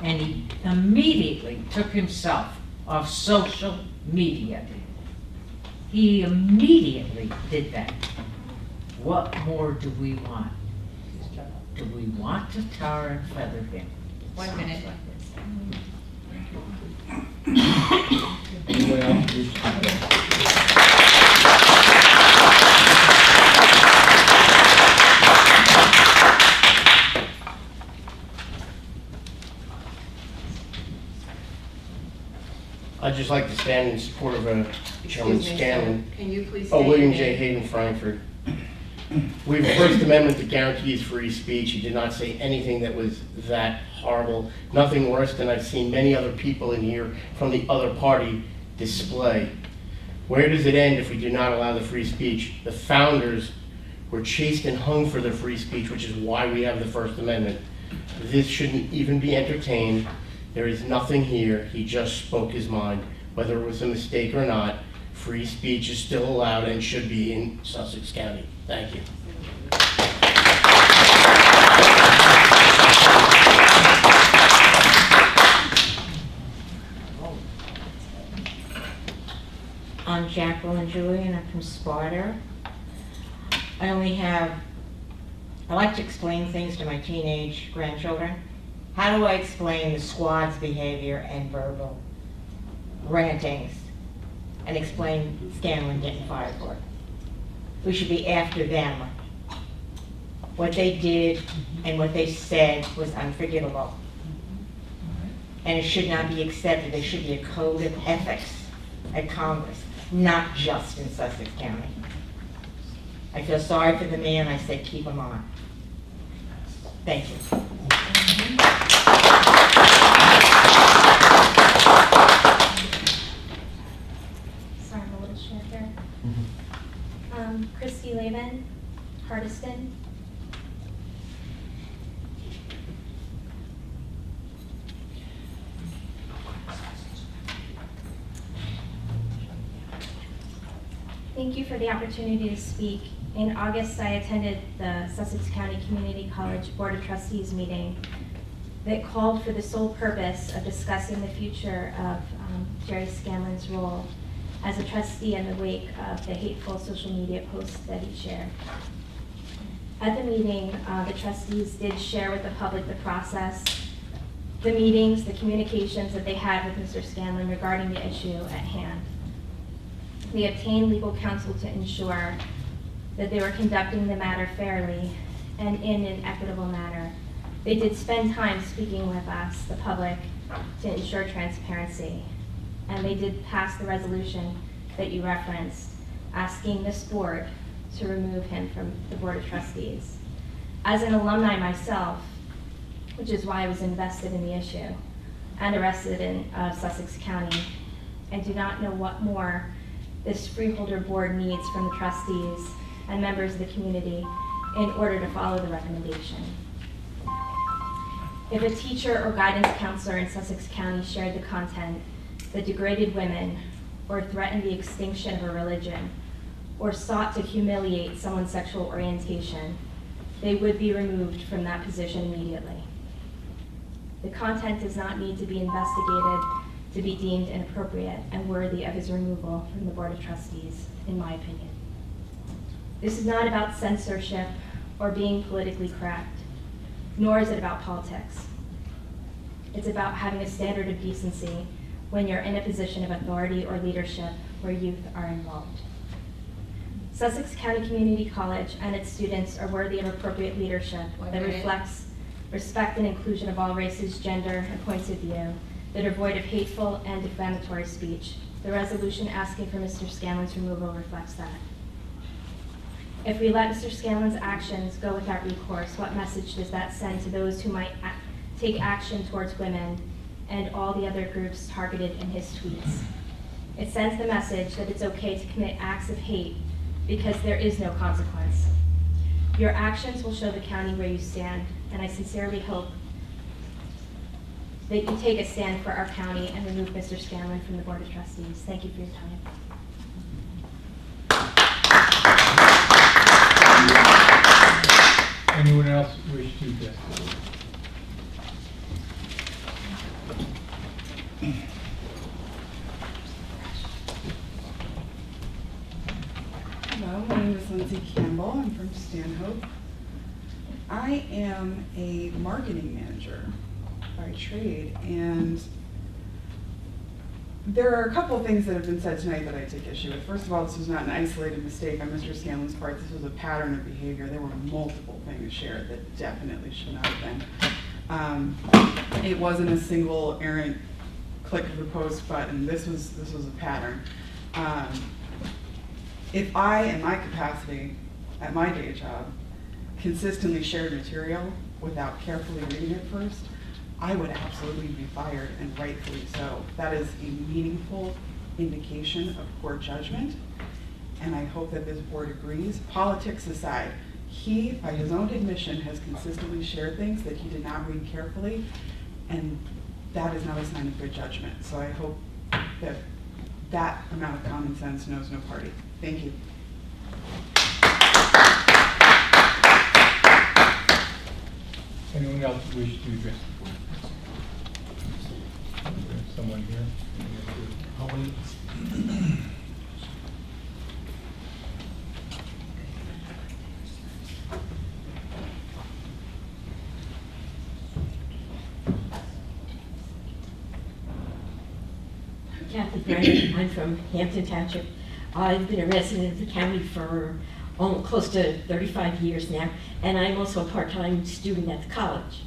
and he immediately took himself off social media. He immediately did that. What more do we want? Do we want to tar and feather him? 1 minute. Anyone else wish to speak? I'd just like to stand in support of Chairman Excuse me, Scanlon. sir. Can you please Oh, state William your J. name? Hayden, Frankfurt. We have a First Amendment that guarantees free speech. He did not say anything that was that horrible. Nothing worse than I've seen many other people in here from the other party display. Where does it end if we do not allow the free speech? The founders were chased and hung for their free speech, which is why we have the First Amendment. This shouldn't even be entertained. There is nothing here. He just spoke his mind. Whether it was a mistake or not, free speech is still allowed and should be in Sussex County. Thank you. I'm Jacqueline Julian. I'm from Sparta. I like to explain things to my teenage grandchildren. How do I explain the squad's behavior and verbal rantings and explain Scanlon getting fired for it? We should be after them. What they did and what they said was unforgivable. And it should not be accepted. There should be a code of ethics at Congress, not just in Sussex County. I feel sorry for the man. I said keep him on. Thank you. Sorry, I'm a little short here. Christy Lehman, Hardiston. Thank you for the opportunity to speak. In August, I attended the Sussex County Community College Board of Trustees meeting that called for the sole purpose of discussing the future of Jerry Scanlon's role as a trustee in the wake of the hateful social media posts that he shared. At the meeting, the trustees did share with the public the process, the meetings, the communications that they had with Mr. Scanlon regarding the issue at hand. They obtained legal counsel to ensure that they were conducting the matter fairly and in an equitable manner. They did spend time speaking with us, the public, to ensure transparency. And they did pass the resolution that you referenced, asking this board to remove him from the Board of Trustees. As an alumni myself, which is why I was invested in the issue, and a resident of Sussex County, I do not know what more this freeholder board needs from the trustees and members of the community in order to follow the recommendation. If a teacher or guidance counselor in Sussex County shared the content that degraded women or threatened the extinction of a religion or sought to humiliate someone's sexual orientation, they would be removed from that position immediately. The content does not need to be investigated to be deemed inappropriate and worthy of his removal from the Board of Trustees, in my opinion. This is not about censorship or being politically correct, nor is it about politics. It's about having a standard of decency when you're in a position of authority or leadership where youth are involved. Sussex County Community College and its students are worthy of appropriate leadership that reflects respect and inclusion of all races, gender, and points of view, that are void of hateful and defamatory speech. The resolution asking for Mr. Scanlon's removal reflects that. If we let Mr. Scanlon's actions go without recourse, what message does that send to those who might take action towards women and all the other groups targeted in his tweets? It sends the message that it's okay to commit acts of hate because there is no consequence. Your actions will show the county where you stand, and I sincerely hope that you take a stand for our county and remove Mr. Scanlon from the Board of Trustees. Thank you for your time. Anyone else wish to address the board? Hello, my name is Lindsay Campbell. I'm from Stanhope. I am a marketing manager by trade, and there are a couple of things that have been said tonight that I take issue with. First of all, this was not an isolated mistake on Mr. Scanlon's part. This was a pattern of behavior. There were multiple things shared that definitely should not have been. It wasn't a single errant click of the post button. This was a pattern. If I, in my capacity, at my day job, consistently shared material without carefully reading it first, I would absolutely be fired, and rightfully so. That is a meaningful indication of poor judgment, and I hope that this board agrees. Politics aside, he, by his own admission, has consistently shared things that he did not read carefully, and that is not a sign of good judgment. So I hope that that amount of common sense knows no party. Thank you. Anyone else wish to address the board? There's someone here. I'll wait. Kathy Brennan. I'm from Hampton Township. I've been a resident of the county for close to 35 years now, and I'm also a part-time student at the college.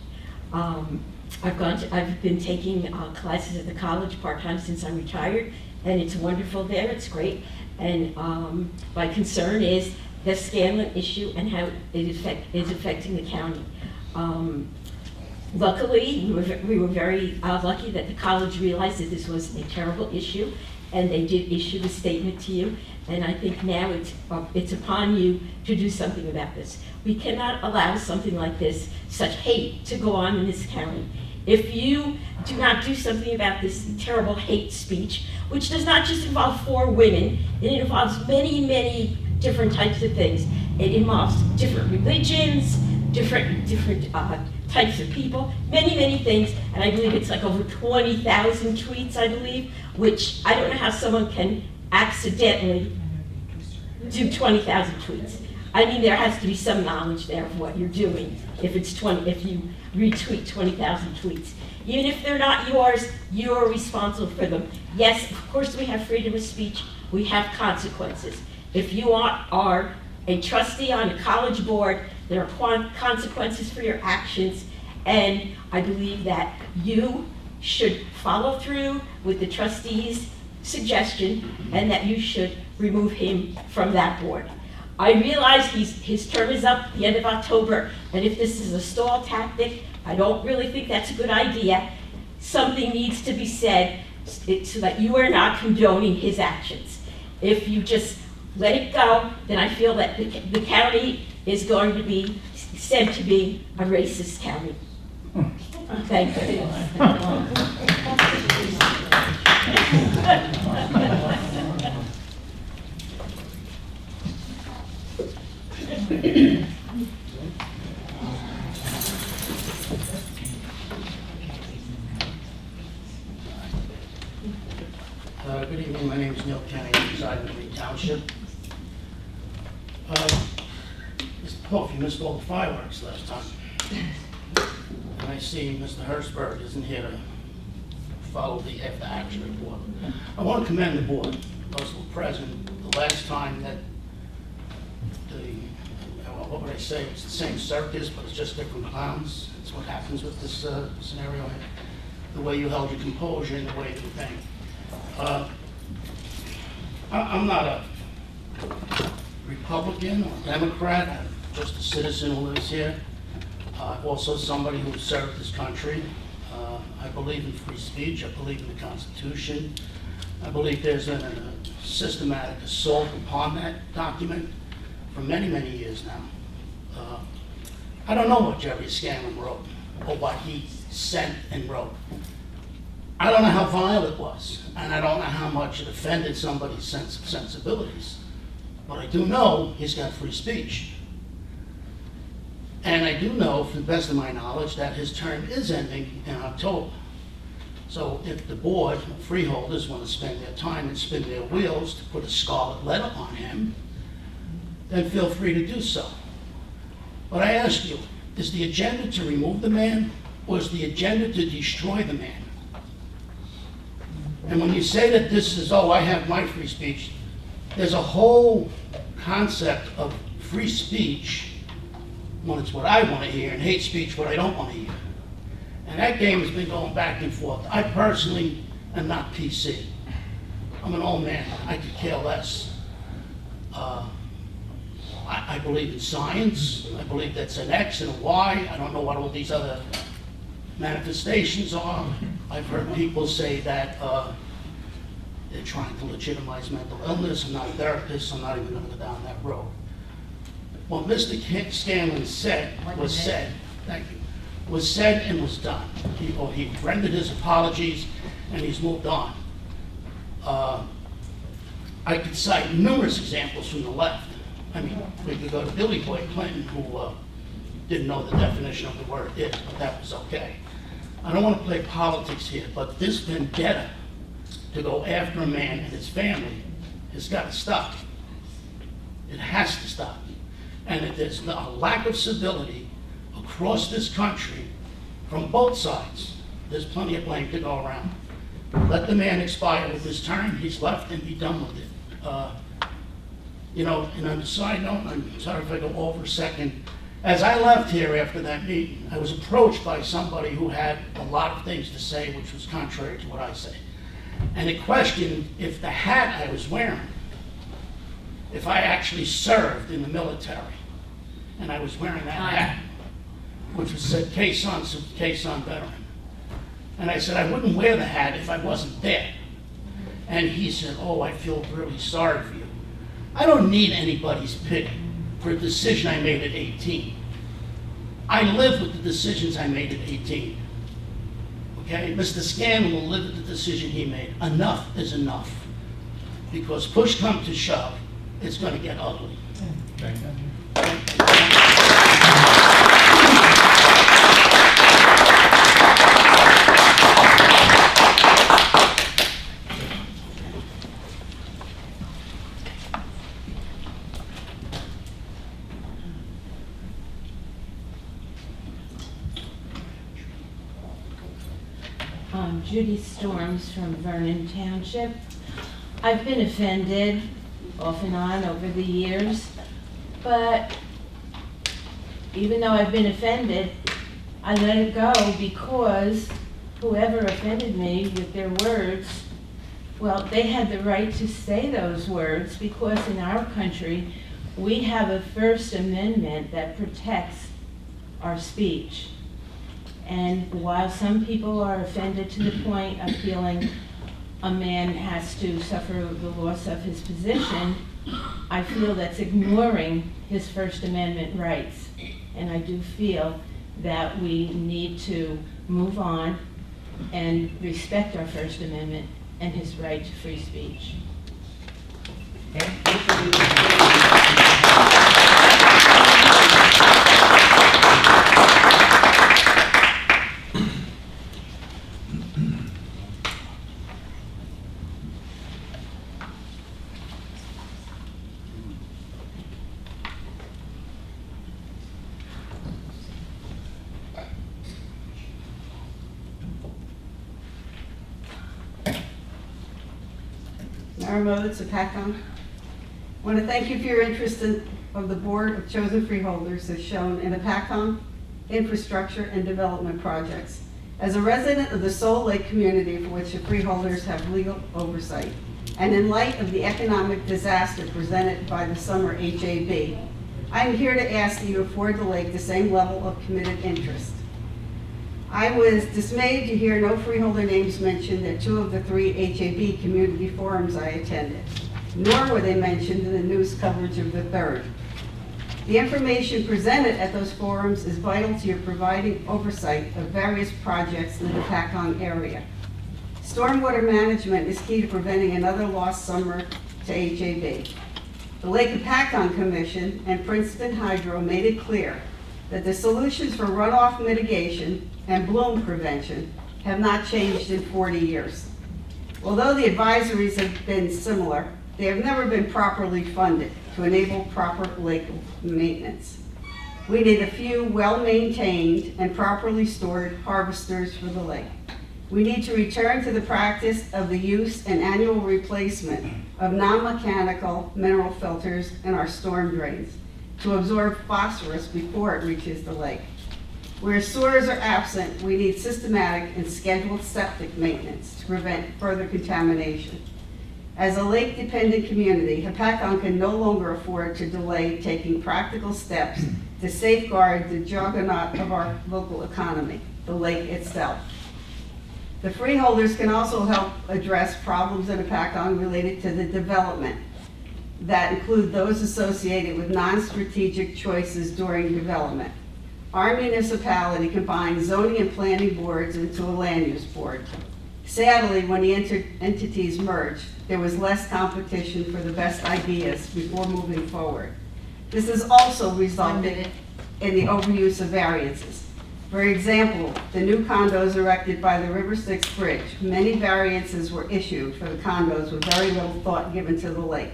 I've been taking classes at the college part-time since I'm retired, and it's wonderful there. It's great. And my concern is the Scanlon issue and how it is affecting the county. Luckily, we were very lucky that the college realized that this was a terrible issue, and they did issue the statement to you. And I think now it's upon you to do something about this. We cannot allow something like this, such hate, to go on in this county. If you do not do something about this terrible hate speech, which does not just involve 4 women, it involves many, many different types of things. It involves different religions, different types of people, many, many things, and I believe it's like over 20,000 tweets, I believe, which I don't know how someone can accidentally do 20,000 tweets. I mean, there has to be some knowledge there of what you're doing if you retweet 20,000 tweets. Even if they're not yours, you're responsible for them. Yes, of course we have freedom of speech, we have consequences. If you are a trustee on a college board, there are consequences for your actions, and I believe that you should follow through with the trustees' suggestion and that you should remove him from that board. I realize his term is up at the end of October, and if this is a stall tactic, I don't really think that's a good idea. Something needs to be said so that you are not condoning his actions. If you just let it go, then I feel that the county is going to be said to be a racist county. Thank you. Good evening, my name is Neil Kenny, I reside in Green Township. Mr. Pope, you missed all the fireworks last time. And I see Mr. Hertzberg isn't here to follow the after-action report. I want to commend the board, those who were present, the last time that what would I say, it's the same circus, but it's just different clowns. That's what happens with this scenario. The way you held your composure and the way you think. I'm not a Republican or Democrat, I'm just a citizen who lives here. Also somebody who served this country. I believe in free speech, I believe in the Constitution. I believe there's been a systematic assault upon that document for many, many years now. I don't know what Jerry Scanlon wrote or what he sent and wrote. I don't know how vile it was, and I don't know how much it offended somebody's sensibilities. But I do know he's got free speech. And I do know, to the best of my knowledge, that his term is ending in October. So if the board, freeholders, want to spend their time and spin their wheels to put a scarlet letter on him, then feel free to do so. But I ask you, is the agenda to remove the man, or is the agenda to destroy the man? And when you say that this is, oh, I have my free speech, there's a whole concept of free speech when it's what I want to hear, and hate speech what I don't want to hear. And that game has been going back and forth. I personally am not PC. I'm an old man. I could care less. I believe in science. I believe that's an X and a Y. I don't know what all these other manifestations are. I've heard people say that they're trying to legitimize mental illness. I'm not a therapist, so I'm not even going to go down that road. What Mr. Scanlon said was said, thank you, was said and was done. He rendered his apologies and he's moved on. I could cite numerous examples from the left. I mean, we could go to Billy Boy Clinton, who didn't know the definition of the word is, but that was okay. I don't want to play politics here, but this vendetta to go after a man and his family has got to stop. It has to stop. And if there's a lack of civility across this country from both sides, there's plenty of blame to go around. Let the man expire with his term. He's left and be done with it. You know, and on a side note, I'm sorry if I go over a second. As I left here after that meeting, I was approached by somebody who had a lot of things to say which was contrary to what I say. And it questioned if the hat I was wearing, if I actually served in the military, and I was wearing that hat, which was said K-Son veteran. And I said, I wouldn't wear the hat if I wasn't there. And he said, oh, I feel really sorry for you. I don't need anybody's pity for a decision I made at 18. I live with the decisions I made at 18. Okay? Mr. Scanlon will live with the decision he made. Enough is enough. Because push comes to shove, it's going to get ugly. Thank you. Judy Storms from Vernon Township. I've been offended off and on over the years, but even though I've been offended, I let it go because whoever offended me with their words, well, they had the right to say those words because in our country, we have a First Amendment that protects our speech. And while some people are offended to the point of feeling a man has to suffer the loss of his position, I feel that's ignoring his First Amendment rights. And I do feel that we need to move on and respect our First Amendment and his right to free speech. It's a PACON. I want to thank you for your interest of the Board of Chosen Freeholders as shown in the PACON infrastructure and development projects. As a resident of the Soul Lake community for which the Freeholders have legal oversight, and in light of the economic disaster presented by the summer HAB, I am here to ask that you afford the lake the same level of committed interest. I was dismayed to hear no freeholder names mentioned at 2 of the 3 HAB community forums I attended, nor were they mentioned in the news coverage of the 3rd. The information presented at those forums is vital to your providing oversight of various projects in the PACON area. Stormwater management is key to preventing another lost summer to HAB. The Lake Hopatcong Commission and Princeton Hydro made it clear that the solutions for runoff mitigation and bloom prevention have not changed in 40 years. Although the advisories have been similar, they have never been properly funded to enable proper lake maintenance. We need a few well-maintained and properly stored harvesters for the lake. We need to return to the practice of the use and annual replacement of non-mechanical mineral filters in our storm drains to absorb phosphorus before it reaches the lake. Where sewers are absent, we need systematic and scheduled septic maintenance to prevent further contamination. As a lake-dependent community, Hopatcong can no longer afford to delay taking practical steps to safeguard the juggernaut of our local economy, the lake itself. The freeholders can also help address problems in Hopatcong related to the development that include those associated with non-strategic choices during development. Our municipality combines zoning and planning boards into a land use board. Sadly, when the entities merged, there was less competition for the best ideas before moving forward. This has also resulted in the overuse of variances. For example, the new condos erected by the River Styx Bridge, many variances were issued for the condos with very little thought given to the lake.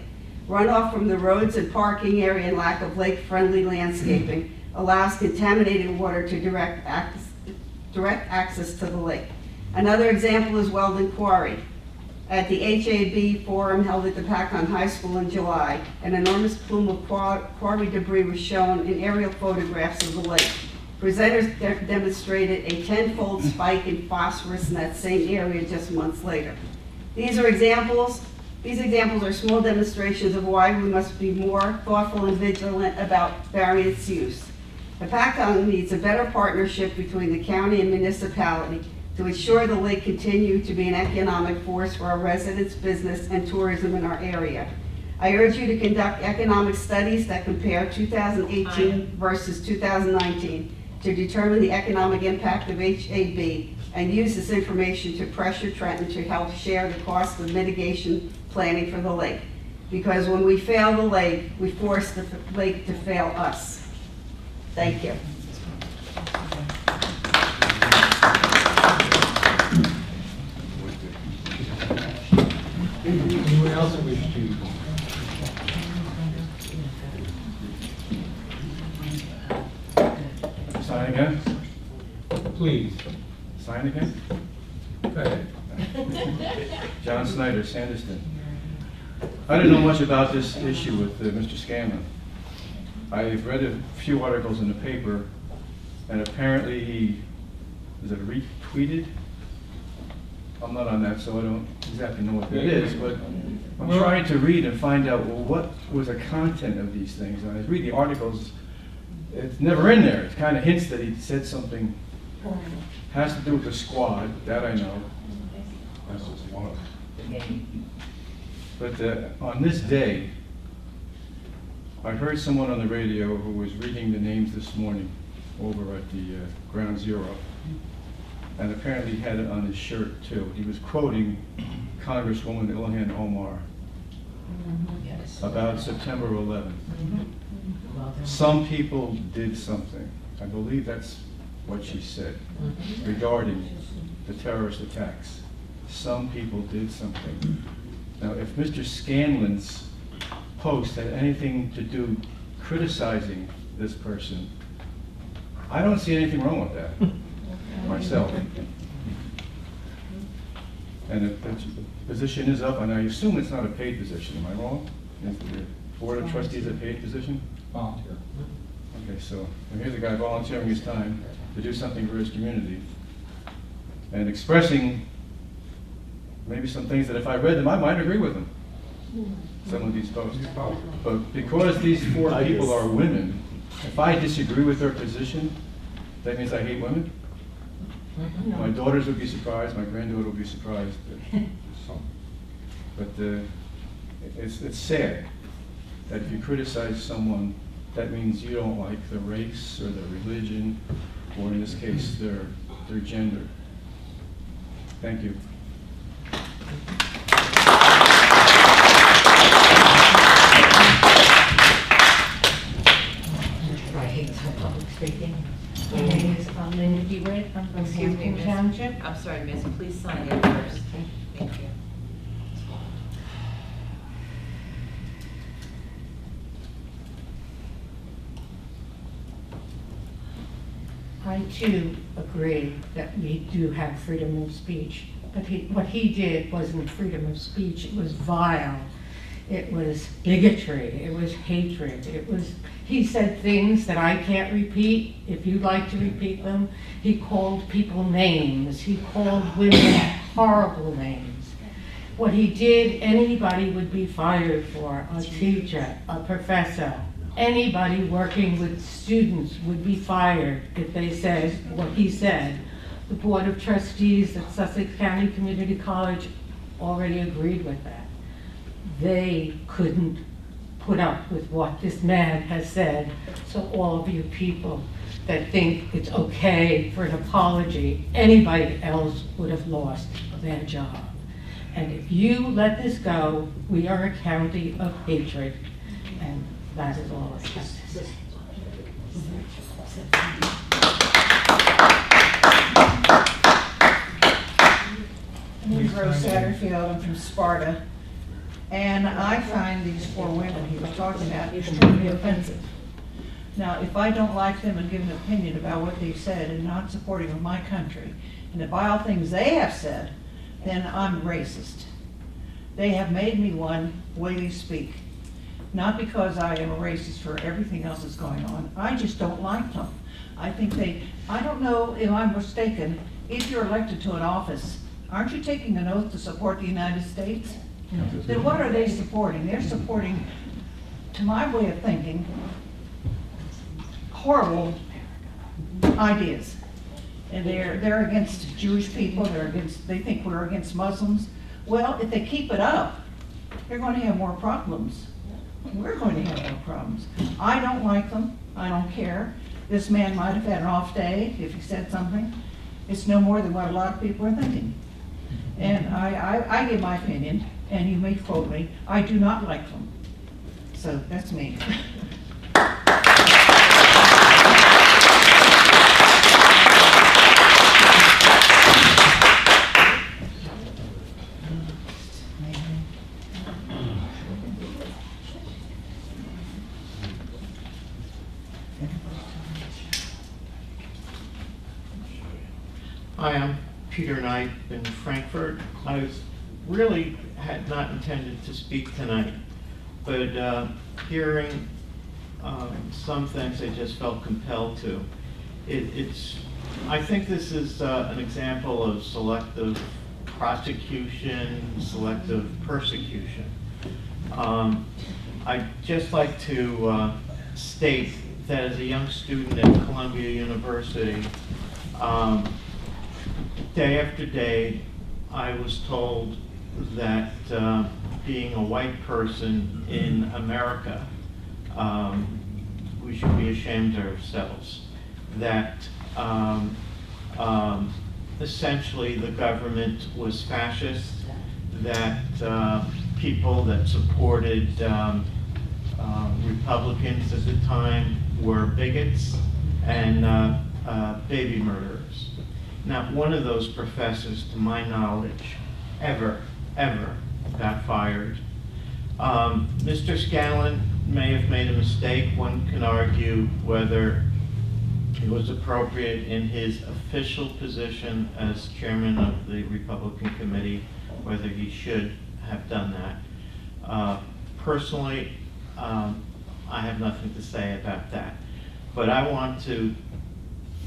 Runoff from the roads and parking area and lack of lake-friendly landscaping allows contaminated water to direct access to the lake. Another example is Weldon Quarry. At the HAB forum held at the PACON High School in July, an enormous plume of quarry debris was shown in aerial photographs of the lake. Presenters demonstrated a 10-fold spike in phosphorus in that same area just months later. These examples are small demonstrations of why we must be more thoughtful and vigilant about variance use. Hopatcong needs a better partnership between the county and municipality to ensure the lake continue to be an economic force for our residents, business, and tourism in our area. I urge you to conduct economic studies that compare 2018 versus 2019 to determine the economic impact of HAB and use this information to pressure Trenton to help share the cost of mitigation planning for the lake. Because when we fail the lake, we force the lake to fail us. Thank you. Anyone else wish to? Sign again? Please. Sign again? Go ahead. John Snyder, Sanderston. I didn't know much about this issue with Mr. Scanlon. I've read a few articles in the paper, and apparently he, is it retweeted? I'm not on that, so I don't exactly know what that is, but I'm trying to read and find out, well, what was the content of these things? And I read the articles, it's never in there. It kind of hints that he said something has to do with the squad, that I know. That's just one of them. But on this day, I heard someone on the radio who was reading the names this morning over at the Ground Zero. and apparently he had it on his shirt too. He was quoting Congresswoman Ilhan Omar Yes. about September 11th. Well, then- Some people did something. I believe that's what she said regarding the terrorist attacks. Some people did something. Now, if Mr. Scanlon's post had anything to do criticizing this person, I don't see anything wrong with that myself. And if the position is up, and I assume it's not a paid position, am I wrong? Is the Board of Trustees a paid position? Volunteer. Okay, so here's a guy volunteering his time to do something for his community and expressing maybe some things that if I read them, I might agree with them, some of these posts. But because these four people are women, if I disagree with their position, that means I hate women? My daughters would be surprised, my granddaughter would be surprised. But it's sad that if you criticize someone, that means you don't like the race or the religion, or in this case, their gender. Thank you. I hate public speaking. My name is Linda DeWitt. I'm from Excuse me, Hampton miss. Township. I'm sorry, miss, please sign in first. Thank you. I too agree that we do have freedom of speech, but what he did wasn't freedom of speech, it was vile. It was bigotry, it was hatred, he said things that I can't repeat. If you'd like to repeat them, he called people names, he called women horrible names. What he did, anybody would be fired for, a teacher, a professor. Anybody working with students would be fired if they said what he said. The Board of Trustees at Sussex County Community College already agreed with that. They couldn't put up with what this man has said. So all of you people that think it's okay for an apology, anybody else would have lost their job. And if you let this go, we are a county of hatred. And that is all I have to say. My name is Rose Satterfield. I'm from Sparta. And I find these four women he was talking about extremely offensive. Now, if I don't like them and give an opinion about what they've said and not supporting of my country, and the vile things they have said, then I'm racist. They have made me one way they speak. Not because I am a racist for everything else that's going on. I just don't like them. I think I don't know if I'm mistaken, if you're elected to an office, aren't you taking an oath to support the United States? Then what are they supporting? They're supporting, to my way of thinking, horrible ideas. And they're against Jewish people, they think we're against Muslims. Well, if they keep it up, they're going to have more problems. We're going to have more problems. I don't like them. I don't care. This man might have had an off day if he said something. It's no more than what a lot of people are thinking. And I give my opinion, and you may quote me. I do not like them. So that's me. Hi, I'm Peter Knight in Frankfurt. I really had not intended to speak tonight, but hearing some things I just felt compelled to. I think this is an example of selective prosecution, selective persecution. I'd just like to state that as a young student at Columbia University, day after day, I was told that being a white person in America, we should be ashamed of ourselves. That essentially the government was fascist, that people that supported Republicans at the time were bigots and baby murderers. Not one of those professors, to my knowledge, ever got fired. Mr. Scanlon may have made a mistake. One can argue whether it was appropriate in his official position as chairman of the Republican Committee, whether he should have done that. Personally, I have nothing to say about that. But I want to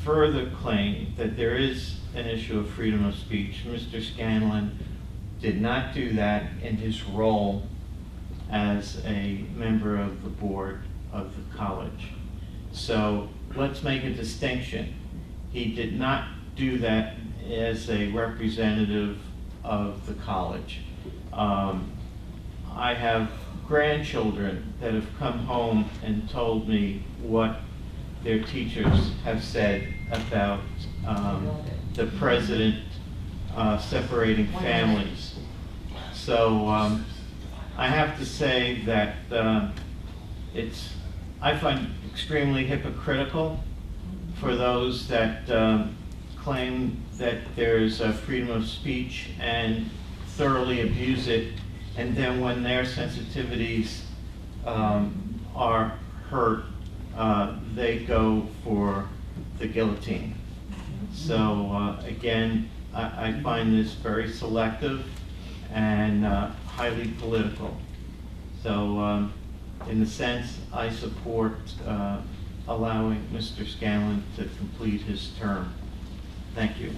further claim that there is an issue of freedom of speech. Mr. Scanlon did not do that in his role as a member of the board of the college. So let's make a distinction. He did not do that as a representative of the college. I have grandchildren that have come home and told me what their teachers have said about the president separating families. So I have to say that I find extremely hypocritical for those that claim that there's freedom of speech and thoroughly abuse it, and then when their sensitivities are hurt, they go for the guillotine. So again, I find this very selective and highly political. So in a sense, I support allowing Mr. Scanlon to complete his term. Thank you.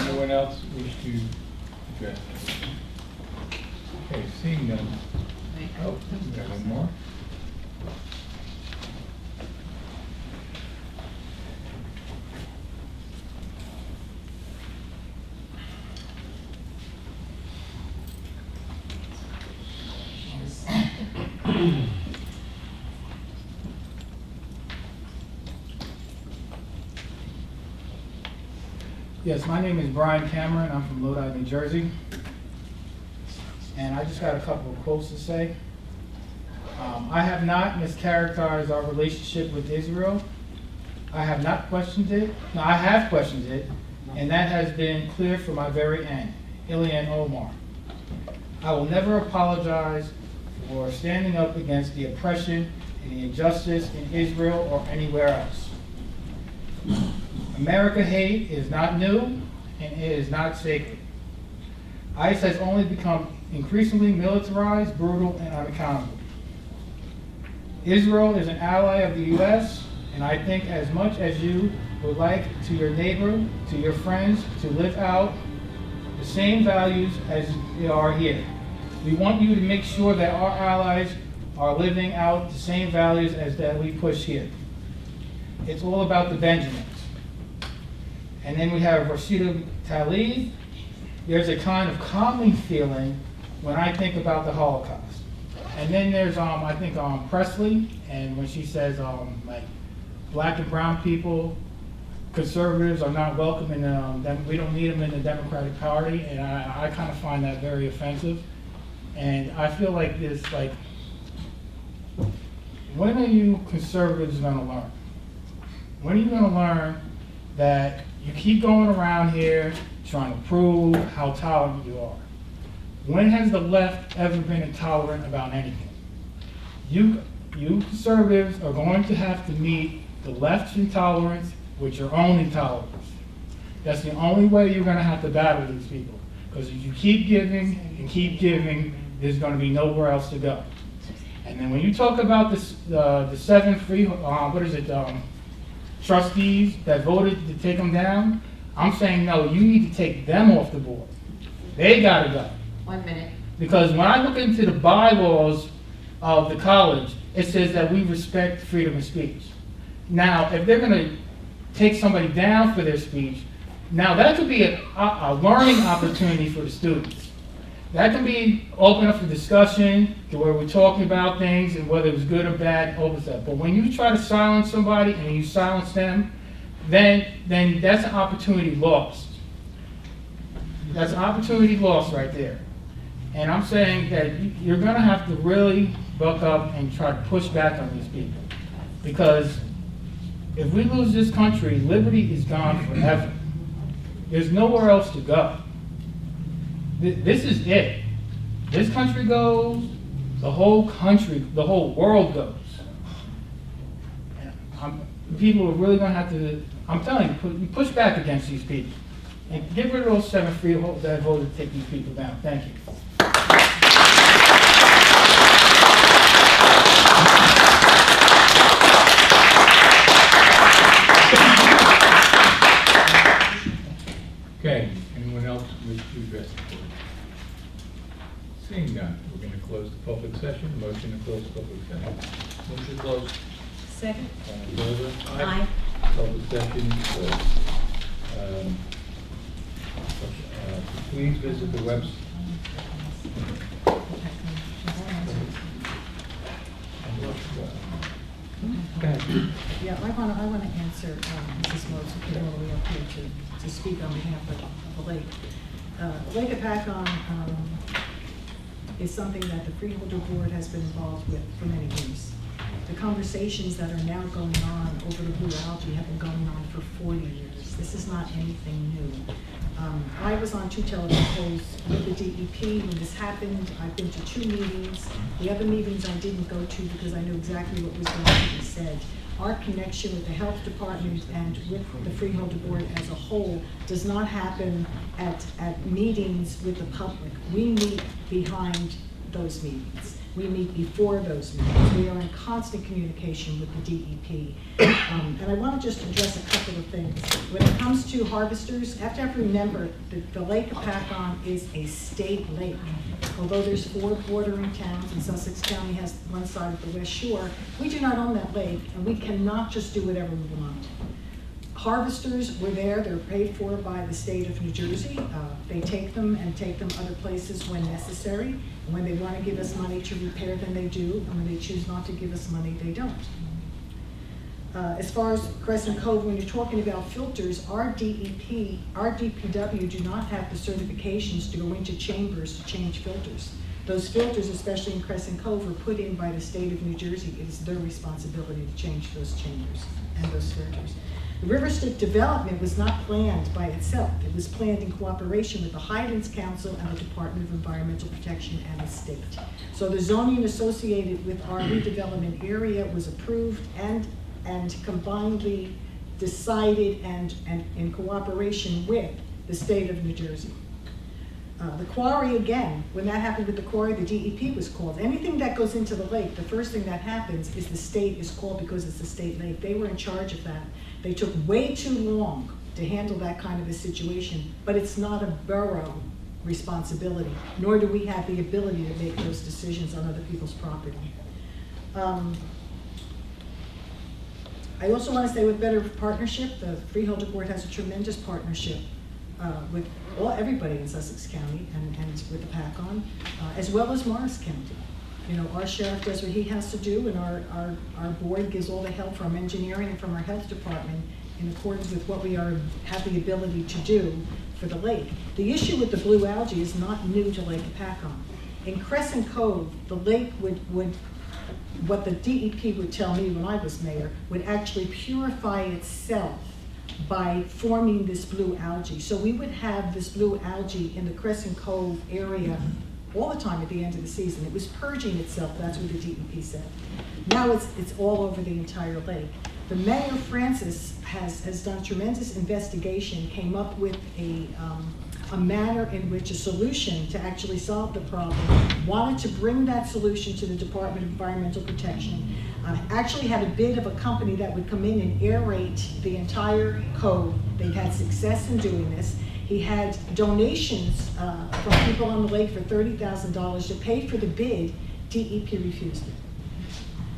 Anyone else wish to address? Okay, seeing none. Oh, we got one more. Yes, my name is Brian Cameron. I'm from Lodi, New Jersey. And I just got a couple of quotes to say. I have not mischaracterized our relationship with Israel. I have not questioned it. No, I have questioned it, and that has been clear from my very end. Ilhan Omar. I will never apologize for standing up against the oppression and the injustice in Israel or anywhere else. America hate is not new, and it is not sacred. ICE has only become increasingly militarized, brutal, and unaccountable. Israel is an ally of the U.S., and I think as much as you would like to your neighbor, to your friends, to live out the same values as they are here. We want you to make sure that our allies are living out the same values as that we push here. It's all about the Benjamins. And then we have Rashida Tlaib. There's a kind of calming feeling when I think about the Holocaust. And then there's, I think, Presley, and when she says, like, black and brown people, conservatives are not welcome in them, we don't need them in the Democratic Party, and I kind of find that very offensive. And I feel like this, like, when are you conservatives gonna learn? When are you gonna learn that you keep going around here trying to prove how tolerant you are? When has the left ever been intolerant about anything? You conservatives are going to have to meet the left's intolerance with your own intolerance. That's the only way you're going to have to battle these people. Because if you keep giving and keep giving, there's going to be nowhere else to go. And then when you talk about the 7 trustees that voted to take them down, I'm saying no, you need to take them off the board. They got to go. 1 minute. Because when I look into the bylaws of the college, it says that we respect freedom of speech. Now, if they're going to take somebody down for their speech, now that could be a learning opportunity for the students. that can be open up for discussion, to where we're talking about things and whether it's good or bad, open stuff. But when you try to silence somebody and you silence them, then that's an opportunity lost. That's an opportunity lost right there. And I'm saying that you're gonna have to really buck up and try to push back on these people. Because if we lose this country, liberty is gone forever. There's nowhere else to go. This is it. This country goes, the whole country, the whole world goes. People are really gonna have to, I'm telling you, push back against these people. And get rid of those 7 freeholders that voted to take these people down. Thank you. Okay, anyone else wish to address the board? Seeing none, we're going to close the public session. Motion to close the public session. Motion closed. Second? All in favor? Aye. Public session is closed. Please visit the website. Yeah, I want to answer Mrs. Mose, who came all the way up here to speak on behalf of the lake. Lake Apacon is something that the Freeholder Board has been involved with for many years. The conversations that are now going on over the blue algae have been going on for 40 years. This is not anything new. I was on 2 telephone poles with the DEP when this happened. I've been to 2 meetings. The other meetings I didn't go to because I knew exactly what was going to be said. Our connection with the health department and with the Freeholder Board as a whole does not happen at meetings with the public. We meet behind those meetings. We meet before those meetings. We are in constant communication with the DEP. And I want to just address a couple of things. When it comes to harvesters, you have to remember that the Lake Apacon is a state lake. Although there's 4 bordering towns and Sussex County has one side of the West Shore, we do not own that lake and we cannot just do whatever we want. Harvesters were there, they're paid for by the state of New Jersey. They take them and take them other places when necessary. And when they want to give us money to repair them, they do. And when they choose not to give us money, they don't. As far as Crescent Cove, when you're talking about filters, our DEP, our DPW do not have the certifications to go into chambers to change filters. Those filters, especially in Crescent Cove, were put in by the state of New Jersey. It is their responsibility to change those chambers and those filters. The River Stick development was not planned by itself. It was planned in cooperation with the Highlands Council and the Department of Environmental Protection and the state. So the zoning associated with our redevelopment area was approved and combinedly decided and in cooperation with the state of New Jersey. The quarry, again, when that happened with the quarry, the DEP was called. Anything that goes into the lake, the first thing that happens is the state is called because it's a state lake. They were in charge of that. They took way too long to handle that kind of a situation, but it's not a borough responsibility, nor do we have the ability to make those decisions on other people's property. I also want to say with Better Partnership, the Freeholder Board has a tremendous partnership with everybody in Sussex County and with the PACON, as well as Morris County. You know, our sheriff does what he has to do, and our board gives all the help from engineering and from our health department in accordance with what we have the ability to do for the lake. The issue with the blue algae is not new to Lake Apacon. In Crescent Cove, the lake would what the DEP would tell me when I was mayor, would actually purify itself by forming this blue algae. So we would have this blue algae in the Crescent Cove area all the time at the end of the season. It was purging itself, that's what the DEP said. Now it's all over the entire lake. The Mayor Francis has done tremendous investigation, came up with a manner in which a solution to actually solve the problem, wanted to bring that solution to the Department of Environmental Protection, actually had a bid of a company that would come in and aerate the entire cove. They've had success in doing this. He had donations from people on the lake for $30,000 to pay for the bid. DEP refused it.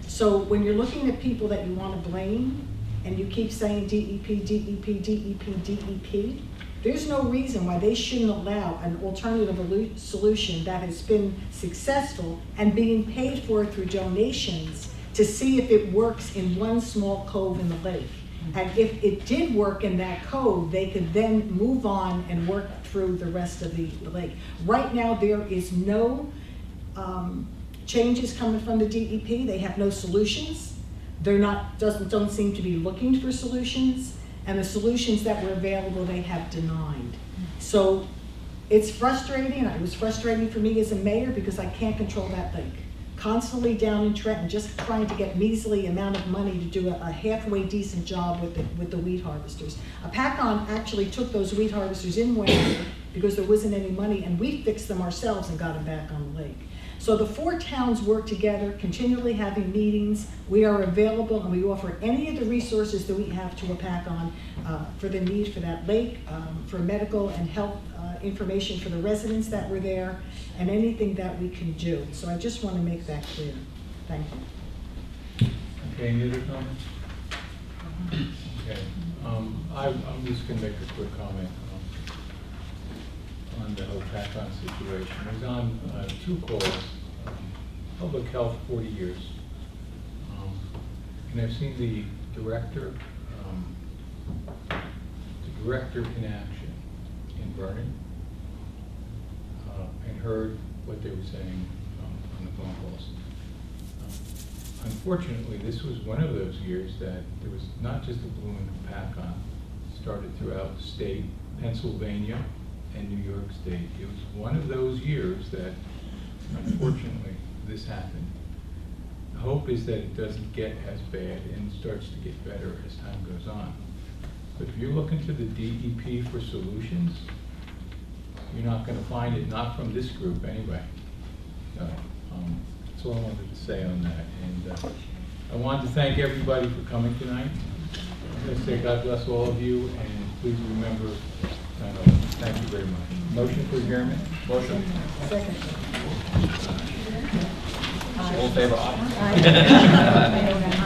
So when you're looking at people that you want to blame, and you keep saying DEP, DEP, DEP, DEP, There's no reason why they shouldn't allow an alternative solution that has been successful and being paid for through donations to see if it works in one small cove in the lake. And if it did work in that cove, they could then move on and work through the rest of the lake. Right now, there is no changes coming from the DEP. They have no solutions. They're not, don't seem to be looking for solutions. And the solutions that were available, they have denied. So it's frustrating. It was frustrating for me as a mayor because I can't control that lake. Constantly down in Trenton, just trying to get measly amount of money to do a halfway decent job with the weed harvesters. PACON actually took those weed harvesters in winter because there wasn't any money, and we fixed them ourselves and got them back on the lake. So the 4 towns work together, continually having meetings. We are available and we offer any of the resources that we have to PACON for the need for that lake, for medical and health information for the residents that were there, and anything that we can do. So I just want to make that clear. Thank you. Okay, any other comments? Okay, I'm just going to make a quick comment on the whole PACON situation. I was on 2 calls, public health 40 years, and I've seen the director in action in Vernon, and heard what they were saying on the phone calls. Unfortunately, this was one of those years that there was not just a blooming PACON, started throughout the state, Pennsylvania, and New York State. It was one of those years that, unfortunately, this happened. The hope is that it doesn't get as bad and starts to get better as time goes on. But if you're looking to the DEP for solutions, you're not going to find it, not from this group anyway. So, that's all I wanted to say on that. And I wanted to thank everybody for coming tonight. I'm going to say God bless all of you, and please remember, thank you very much. Motion for adjournment? Motion. Second. All in favor, aye. Aye.